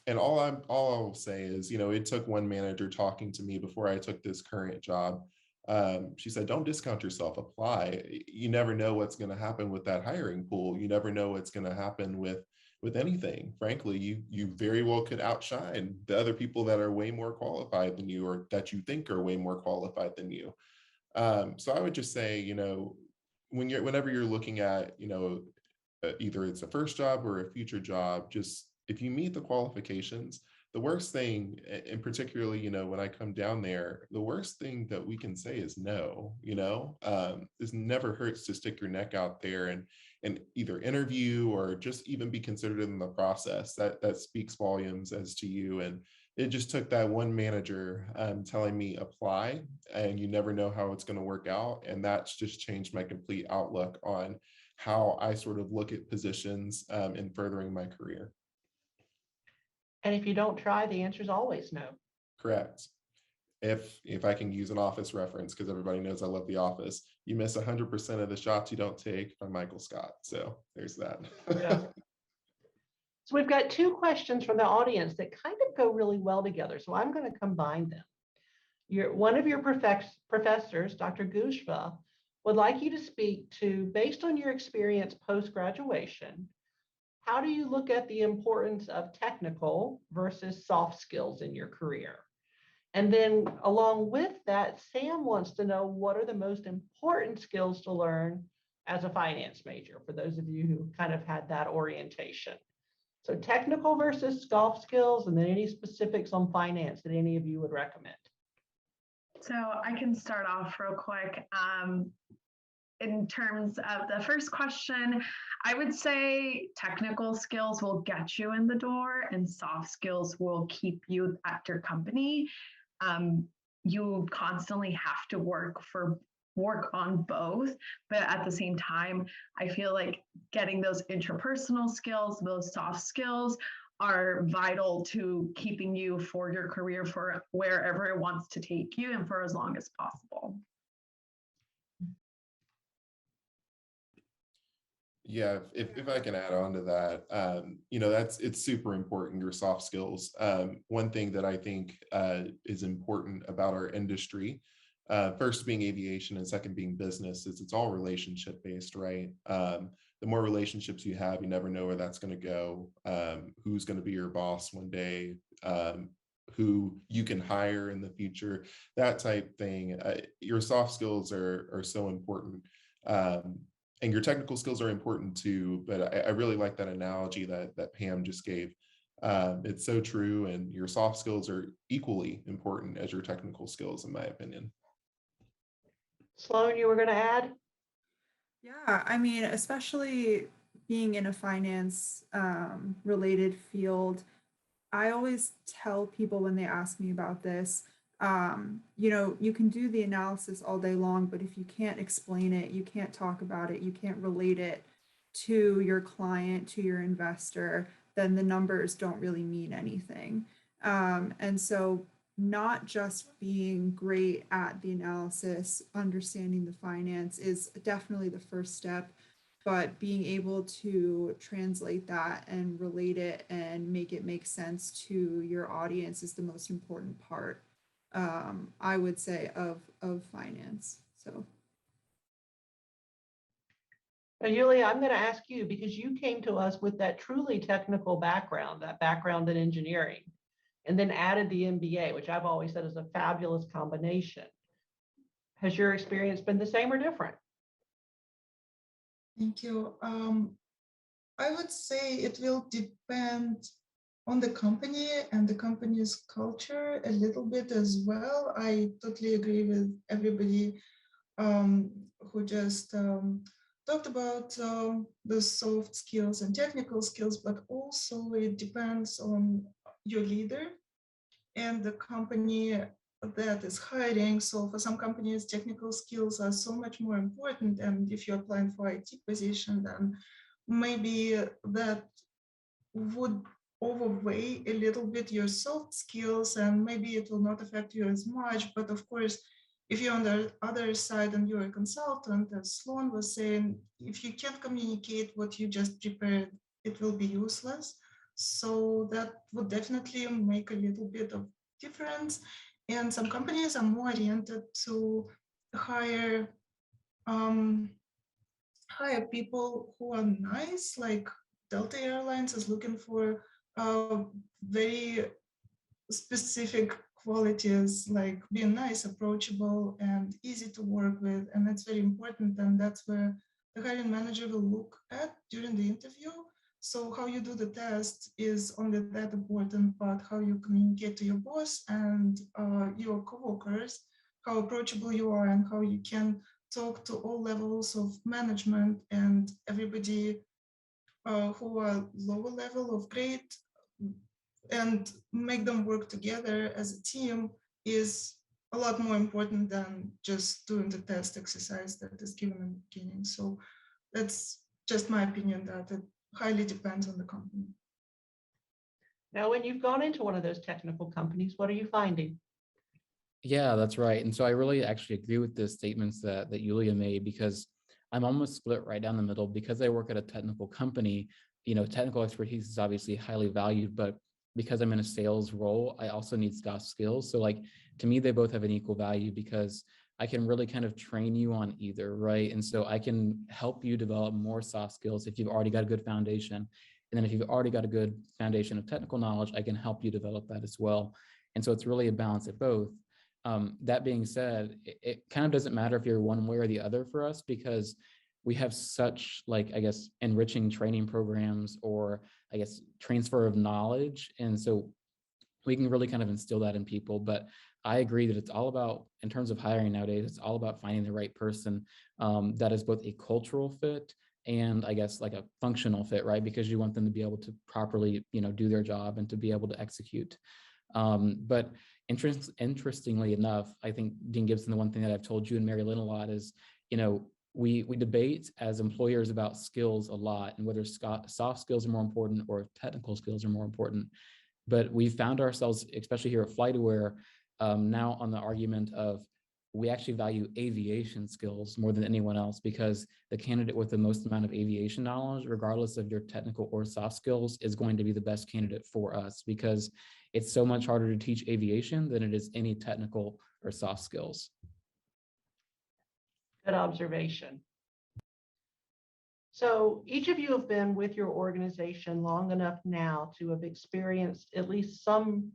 And all I'll say is, it took one manager talking to me before I took this current job. She said, don't discount yourself, apply. You never know what's going to happen with that hiring pool. You never know what's going to happen with anything. Frankly, you very well could outshine the other people that are way more qualified than you, or that you think are way more qualified than you. So I would just say, whenever you're looking at, either it's a first job or a future job, just if you meet the qualifications, the worst thing, and particularly, when I come down there, the worst thing that we can say is no. It never hurts to stick your neck out there and either interview or just even be considered in the process. That speaks volumes as to you. And it just took that one manager telling me apply, and you never know how it's going to work out. And that's just changed my complete outlook on how I sort of look at positions in furthering my career. And if you don't try, the answer is always no. Correct. If I can use an Office reference, because everybody knows I love The Office, you miss 100% of the shots you don't take, by Michael Scott. So there's that. Yeah. So we've got two questions from the audience that kind of go really well together. So I'm going to combine them. One of your professors, Dr. Gushva, would like you to speak to, based on your experience post-graduation, how do you look at the importance of technical versus soft skills in your career? And then along with that, Sam wants to know, what are the most important skills to learn as a finance major, for those of you who kind of had that orientation? So technical versus soft skills, and then any specifics on finance that any of you would recommend. So I can start off real quick. In terms of the first question, I would say technical skills will get you in the door and soft skills will keep you at your company. You constantly have to work on both, but at the same time, I feel like getting those interpersonal skills, those soft skills, are vital to keeping you for your career, for wherever it wants to take you, and for as long as possible. Yeah, if I can add on to that, it's super important, your soft skills. One thing that I think is important about our industry, first being aviation and second being business, is it's all relationship based, right? The more relationships you have, you never know where that's going to go, who's going to be your boss one day, who you can hire in the future, that type thing. Your soft skills are so important. And your technical skills are important too, but I really like that analogy that Pam just gave. It's so true, and your soft skills are equally important as your technical skills, in my opinion. Sloan, you were going to add? Yeah, I mean, especially being in a finance related field, I always tell people when they ask me about this, you know, you can do the analysis all day long, but if you can't explain it, you can't talk about it, you can't relate it to your client, to your investor, then the numbers don't really mean anything. And so, not just being great at the analysis, understanding the finance is definitely the first step, but being able to translate that and relate it and make it make sense to your audience is the most important part, I would say, of finance. So Julia, I'm going to ask you, because you came to us with that truly technical background, that background in engineering, and then added the MBA, which I've always said is a fabulous combination. Has your experience been the same or different? Thank you. I would say it will depend on the company and the company's culture a little bit as well. I totally agree with everybody who just talked about the soft skills and technical skills, but also it depends on your leader and the company that is hiring. So for some companies, technical skills are so much more important. And if you're applying for IT position, then maybe that would overweigh a little bit your soft skills, and maybe it will not affect you as much. But of course, if you're on the other side and you're a consultant, as Sloan was saying, if you can't communicate what you just prepared, it will be useless. So that would definitely make a little bit of difference. And some companies are more oriented to hire hire people who are nice, like Delta Airlines is looking for very specific qualities, like being nice, approachable, and easy to work with. And that's very important. And that's where the hiring manager will look at during the interview. So how you do the test is only that important, but how you communicate to your boss and your coworkers, how approachable you are, and how you can talk to all levels of management and everybody who are lower level of grade, and make them work together as a team is a lot more important than just doing the test exercise that is given in the beginning. So that's just my opinion, that it highly depends on the company. Now, when you've gone into one of those technical companies, what are you finding? Yeah, that's right. And so I really actually agree with the statements that Yulia made, because I'm almost split right down the middle. Because I work at a technical company, you know, technical expertise is obviously highly valued, but because I'm in a sales role, I also need soft skills. So like, to me, they both have an equal value, because I can really kind of train you on either, right? And so I can help you develop more soft skills if you've already got a good foundation. And then if you've already got a good foundation of technical knowledge, I can help you develop that as well. And so it's really a balance of both. That being said, it kind of doesn't matter if you're one way or the other for us, because we have such, like, I guess, enriching training programs, or I guess transfer of knowledge. And so we can really kind of instill that in people. But I agree that it's all about, in terms of hiring nowadays, it's all about finding the right person that is both a cultural fit and, I guess, like a functional fit, right? Because you want them to be able to properly, you know, do their job and to be able to execute. But interestingly enough, I think, Dean Gibson, the one thing that I've told you and Mary Lynn a lot is, you know, we debate as employers about skills a lot, and whether soft skills are more important or technical skills are more important. But we found ourselves, especially here at FlightAware, now on the argument of, we actually value aviation skills more than anyone else, because the candidate with the most amount of aviation knowledge, regardless of your technical or soft skills, is going to be the best candidate for us, because it's so much harder to teach aviation than it is any technical or soft skills. Good observation. So each of you have been with your organization long enough now to have experienced at least some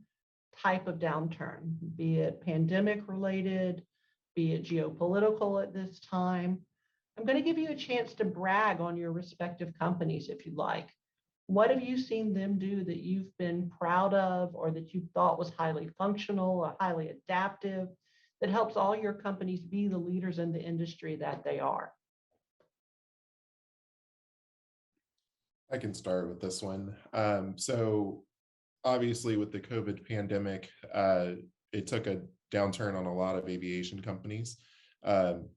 type of downturn, be it pandemic related, be it geopolitical at this time. I'm going to give you a chance to brag on your respective companies if you like. What have you seen them do that you've been proud of or that you thought was highly functional or highly adaptive that helps all your companies be the leaders in the industry that they are? I can start with this one. So obviously with the COVID pandemic, it took a downturn on a lot of aviation companies,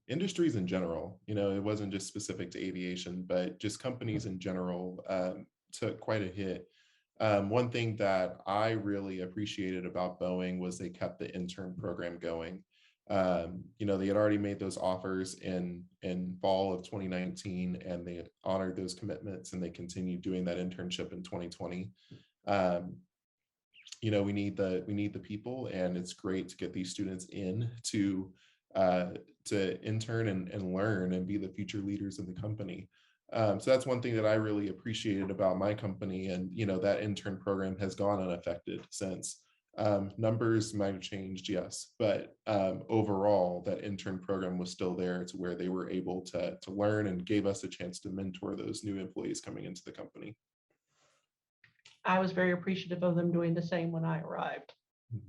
industries in general. It wasn't just specific to aviation, but just companies in general took quite a hit. One thing that I really appreciated about Boeing was they kept the intern program going. They had already made those offers in fall of 2019, and they honored those commitments, and they continued doing that internship in 2020. We need the people, and it's great to get these students in to intern and learn and be the future leaders of the company. So that's one thing that I really appreciated about my company, and that intern program has gone unaffected since. Numbers might have changed, yes, but overall, that intern program was still there to where they were able to learn and gave us a chance to mentor those new employees coming into the company. I was very appreciative of them doing the same when I arrived. Mhm.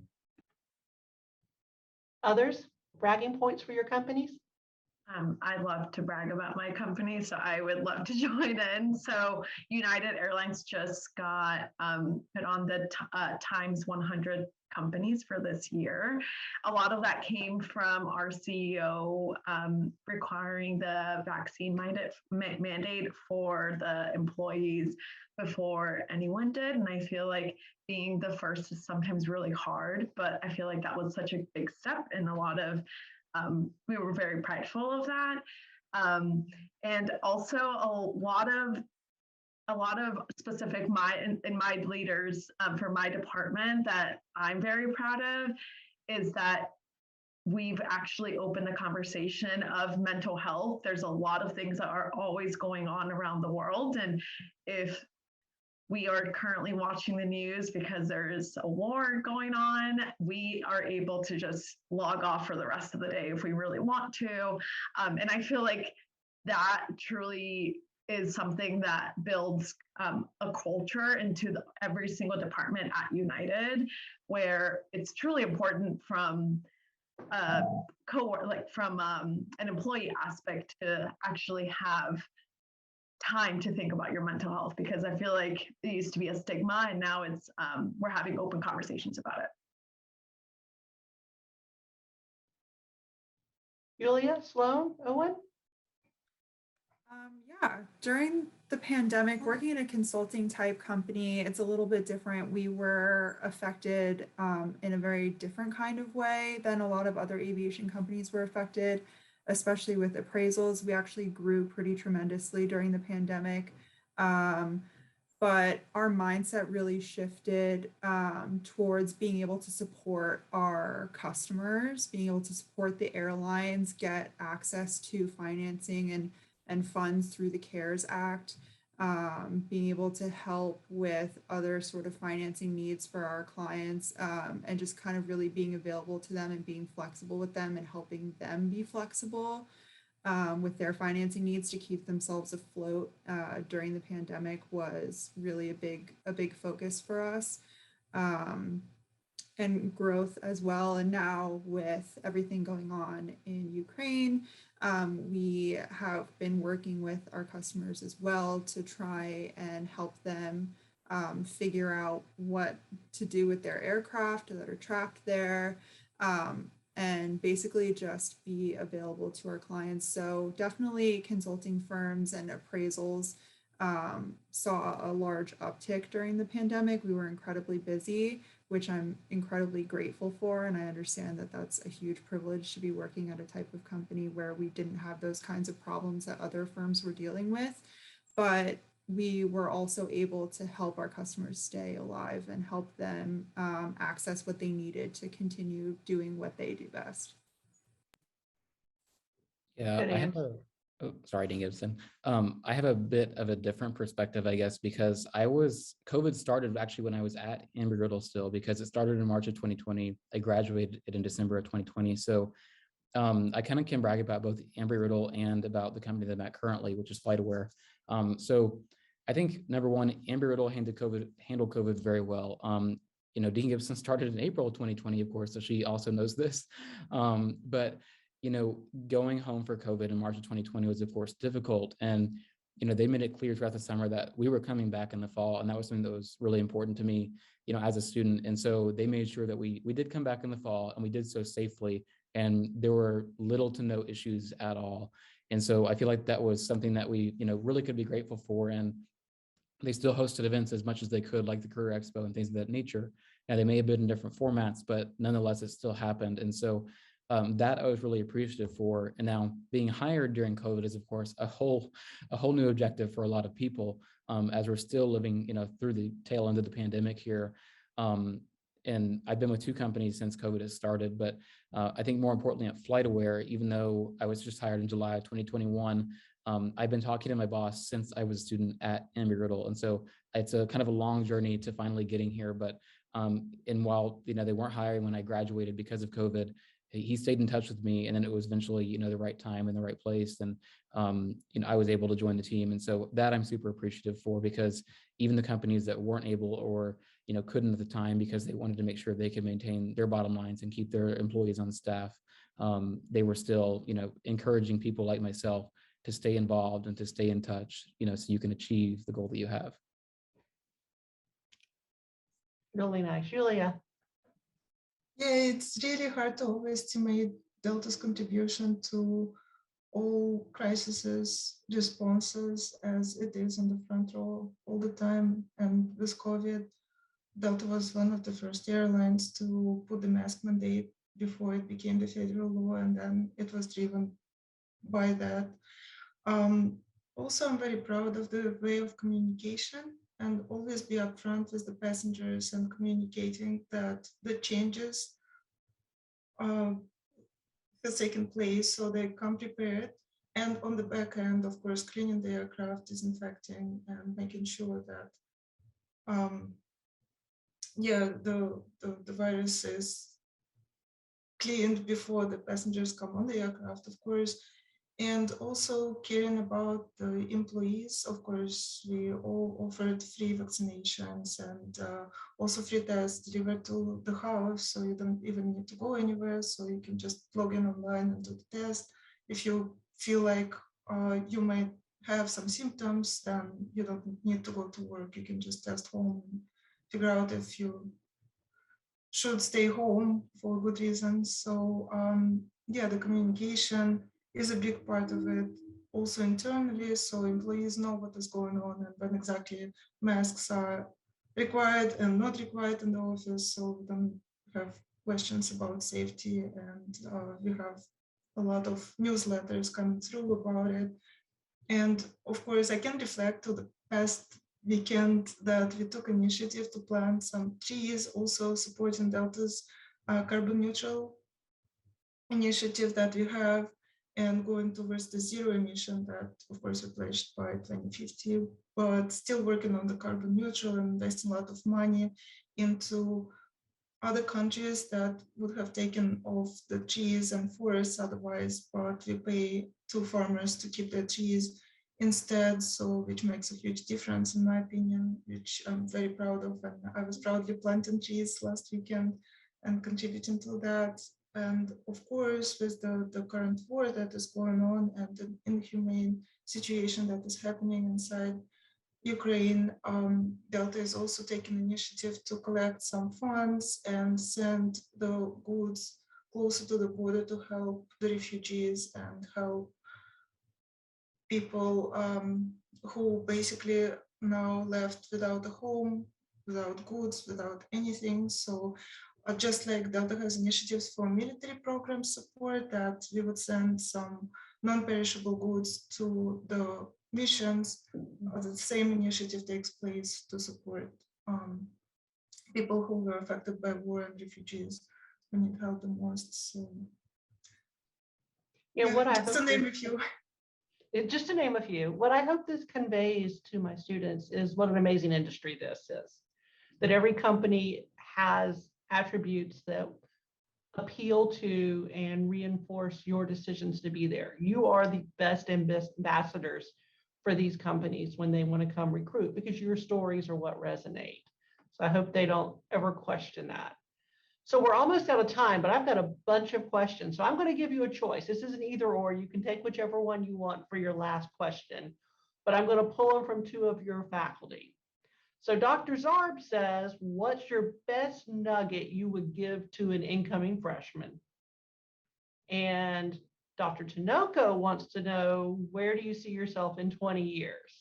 Others, bragging points for your companies? I love to brag about my company, so I would love to join in. So United Airlines just got put on the Times 100 companies for this year. A lot of that came from our CEO requiring the vaccine mandate for the employees before anyone did. And I feel like being the first is sometimes really hard, but I feel like that was such a big step, and a lot of we were very prideful of that. And also a lot of specific my leaders for my department that I'm very proud of is that we've actually opened the conversation of mental health. There's a lot of things that are always going on around the world. And if we are currently watching the news because there is a war going on, we are able to just log off for the rest of the day if we really want to. And I feel like that truly is something that builds a culture into every single department at United, where it's truly important from an employee aspect to actually have time to think about your mental health, because I feel like it used to be a stigma, and now it's we're having open conversations about it. Julia, Sloan, Owen? Yeah, during the pandemic, working in a consulting type company, it's a little bit different. We were affected in a very different kind of way than a lot of other aviation companies were affected, especially with appraisals. We actually grew pretty tremendously during the pandemic. But our mindset really shifted towards being able to support our customers, being able to support the airlines, get access to financing and funds through the CARES Act, being able to help with other sort of financing needs for our clients, and just kind of really being available to them and being flexible with them and helping them be flexible with their financing needs to keep themselves afloat during the pandemic was really a big focus for us. And growth as well. And now with everything going on in Ukraine, we have been working with our customers as well to try and help them figure out what to do with their aircraft that are trapped there, and basically just be available to our clients. So definitely consulting firms and appraisals saw a large uptick during the pandemic. We were incredibly busy, which I'm incredibly grateful for. And I understand that that's a huge privilege to be working at a type of company where we didn't have those kinds of problems that other firms were dealing with. But we were also able to help our customers stay alive and help them access what they needed to continue doing what they do best. Yeah, Good I have answer. Oh, sorry, Dean Gibson. I have a bit of a different perspective, I guess, because COVID started actually when I was at Embry-Riddle still, because it started in March of 2020. I graduated in December of 2020. So I kind of can brag about both Embry-Riddle and about the company that I'm at currently, which is FlightAware. So I think number one, Embry-Riddle handled COVID very well. Dean Gibson started in April of 2020, of course, so she also knows this. But going home for COVID in March of 2020 was, of course, difficult. And, they made it clear throughout the summer that we were coming back in the fall. And that was something that was really important to me, as a student. And so they made sure that we did come back in the fall, and we did so safely. And there were little to no issues at all. And so I feel like that was something that we, really could be grateful for. And they still hosted events as much as they could, like the Career Expo and things of that nature. Now they may have been in different formats, but nonetheless, it still happened. And so that I was really appreciative for. And now being hired during COVID is, of course, a whole new objective for a lot of people, as we're still living, through the tail end of the pandemic here. And I've been with two companies since COVID has started, but I think more importantly at FlightAware, even though I was just hired in July of 2021, I've been talking to my boss since I was a student at Embry-Riddle. And so it's a kind of a long journey to finally getting here. But and while, they weren't hiring when I graduated because of COVID, he stayed in touch with me. And then it was eventually, the right time and the right place. And, I was able to join the team. And so that I'm super appreciative for, because even the companies that weren't able or, couldn't at the time because they wanted to make sure they could maintain their bottom lines and keep their employees on staff, they were still, encouraging people like myself to stay involved and to stay in touch, so you can achieve the goal that you have. Really nice. Julia. Yeah, it's really hard to overestimate Delta's contribution to all crises responses, as it is on the front row all the time. And with COVID, Delta was one of the first airlines to put the mask mandate before it became the federal law, and then it was driven by that. Also, I'm very proud of the way of communication, and always be upfront with the passengers and communicating that the changes has taken place, so they come prepared. And on the back end, of course, cleaning the aircraft, disinfecting, and making sure that the virus is cleaned before the passengers come on the aircraft, of course. And also caring about the employees. Of course, we all offered free vaccinations and also free tests delivered to the house, so you don't even need to go anywhere. So you can just log in online and do the test. If you feel like you might have some symptoms, then you don't need to go to work. You can just test home and figure out if you should stay home for good reasons. So the communication is a big part of it, also internally, so employees know what is going on and when exactly masks are required and not required in the office, so we don't have questions about safety. And we have a lot of newsletters coming through about it. And of course, I can reflect to the past weekend that we took initiative to plant some trees, also supporting Delta's carbon neutral initiative that we have, and going towards the zero emission that, of course, we pledged by 2050, but still working on the carbon neutral and investing a lot of money into other countries that would have taken off the trees and forests otherwise, but we pay to farmers to keep their trees instead, so which makes a huge difference in my opinion, which I'm very proud of. And I was proudly planting trees last weekend and contributing to that. And of course, with the current war that is going on and the inhumane situation that is happening inside Ukraine, Delta is also taking initiative to collect some funds and send the goods closer to the border to help the refugees and help people who basically now left without a home, without goods, without anything. So just like Delta has initiatives for military program support, that we would send some non-perishable goods to the missions, the same initiative takes place to support people who were affected by war and refugees who need help the most. So what I just to hope name a few. just to name a few. What I hope this conveys to my students is what an amazing industry this is. That every company has attributes that appeal to and reinforce your decisions to be there. You are the best ambassadors for these companies when they want to come recruit, because your stories are what resonate. So I hope they don't ever question that. So we're almost out of time, but I've got a bunch of questions. So I'm going to give you a choice. This is an either or. You can take whichever one you want for your last question, but I'm going to pull them from two of your faculty. So Dr. Zarb says, what's your best nugget you would give to an incoming freshman? And Dr. Tinoco wants to know, where do you see yourself in 20 years?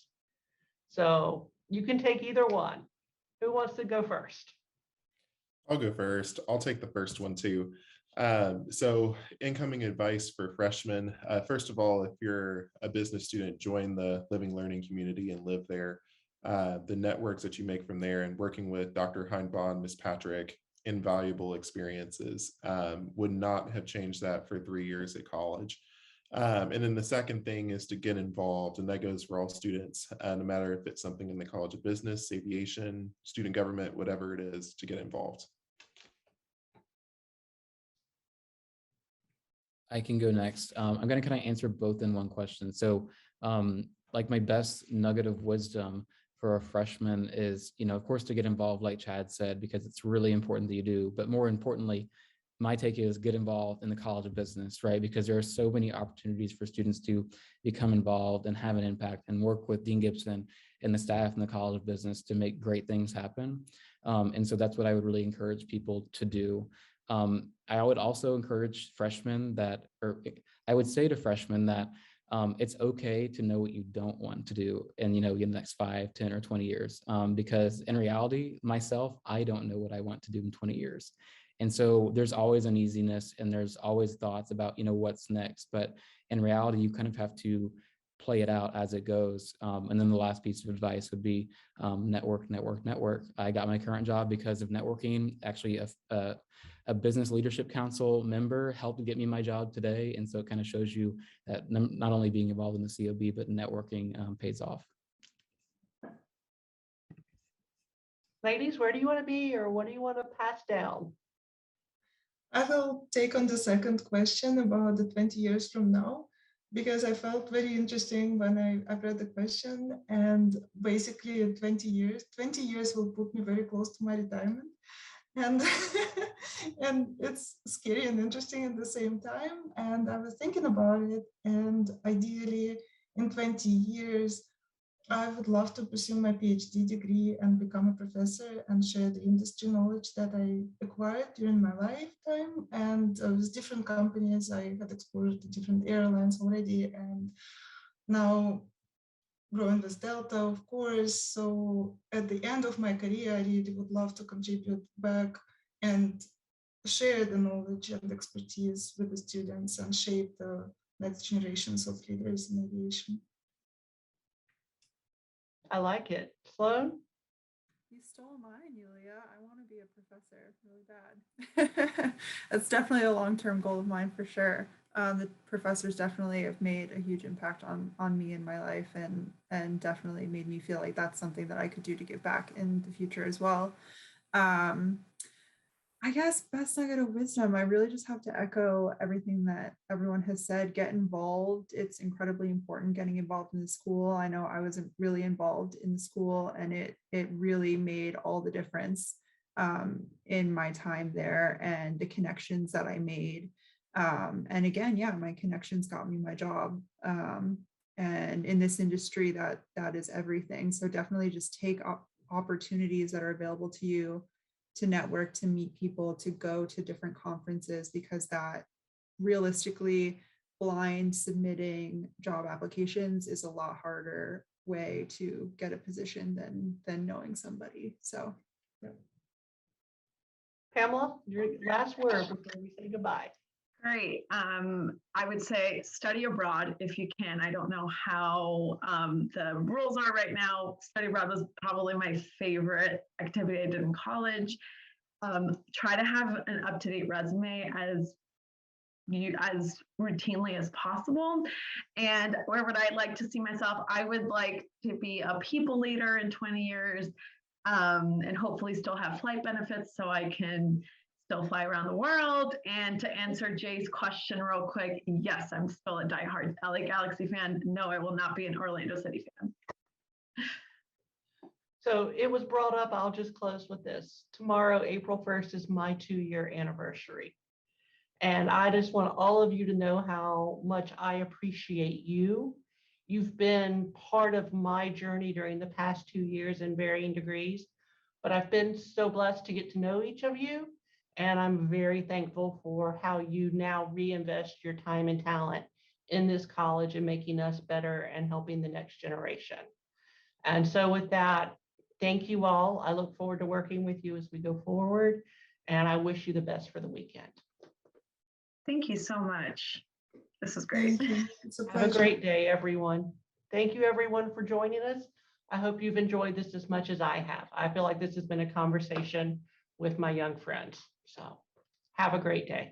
So you can take either one. Who wants to go first? I'll go first. I'll take the first one too. So incoming advice for freshmen. First of all, if you're a business student, join the living learning community and live there. The networks that you make from there and working with Dr. Heinbaum, Ms. Patrick, invaluable experiences. Would not have changed that for 3 years at college. And then the second thing is to get involved, and that goes for all students, no matter if it's something in the College of Business, Aviation, student government, whatever it is, to get involved. I can go next. I'm going to kind of answer both in one question. So like my best nugget of wisdom for a freshman is, of course, to get involved, like Chad said, because it's really important that you do. But more importantly, my take is get involved in the College of Business, right? Because there are so many opportunities for students to become involved and have an impact and work with Dean Gibson and the staff in the College of Business to make great things happen. And so that's what I would really encourage people to do. I would also encourage freshmen I would say to freshmen that it's okay to know what you don't want to do in, the next 5, 10, or 20 years. Because in reality, myself, I don't know what I want to do in 20 years. And so there's always uneasiness and there's always thoughts about, what's next. But in reality, you kind of have to play it out as it goes. And then the last piece of advice would be network. I got my current job because of networking. Actually, a business leadership council member helped get me my job today. And so it kind of shows you that not only being involved in the COB, but networking pays off. Ladies, where do you want to be, or what do you want to pass down? I will take on the second question about the 20 years from now, because I felt very interesting when I read the question. And basically in 20 years will put me very close to my retirement. And, and it's scary and interesting at the same time. And I was thinking about it, and ideally in 20 years, I would love to pursue my PhD degree and become a professor and share the industry knowledge that I acquired during my lifetime. And with different companies, I had exposure to different airlines already, and now growing with Delta, of course. So at the end of my career, I really would love to contribute back and share the knowledge and expertise with the students and shape the next generations of leaders in aviation. I like it. Sloan? You stole mine, Yulia. I want to be a professor really bad. That's definitely a long-term goal of mine for sure. The professors definitely have made a huge impact on me in my life, and definitely made me feel like that's something that I could do to give back in the future as well. I guess best nugget of wisdom, I really just have to echo everything that everyone has said. Get involved. It's incredibly important getting involved in the school. I know I wasn't really involved in the school, and it really made all the difference in my time there and the connections that I made. And again, yeah, my connections got me my job. And in this industry, that is everything. So definitely just take opportunities that are available to you to network, to meet people, to go to different conferences, because that realistically, blind submitting job applications is a lot harder way to get a position than knowing somebody. So yeah. Pamela, your last word before we say goodbye. Great. I would say study abroad if you can. I don't know how the rules are right now. Study abroad was probably my favorite activity I did in college. Try to have an up-to-date resume as you as routinely as possible. And where would I like to see myself? I would like to be a people leader in 20 years, and hopefully still have flight benefits so I can still fly around the world. And to answer Jay's question real quick, yes, I'm still a diehard LA Galaxy fan. No, I will not be an Orlando City fan. So it was brought up, I'll just close with this. Tomorrow, April 1st, is my 2-year anniversary. And I just want all of you to know how much I appreciate you. You've been part of my journey during the past 2 years in varying degrees, but I've been so blessed to get to know each of you. And I'm very thankful for how you now reinvest your time and talent in this college and making us better and helping the next generation. And so with that, thank you all. I look forward to working with you as we go forward, and I wish you the best for the weekend. Thank you so much. This is great. Thank you. It's a Have a pleasure. great day, everyone. Thank you, everyone, for joining us. I hope you've enjoyed this as much as I have. I feel like this has been a conversation with my young friends. So have a great day.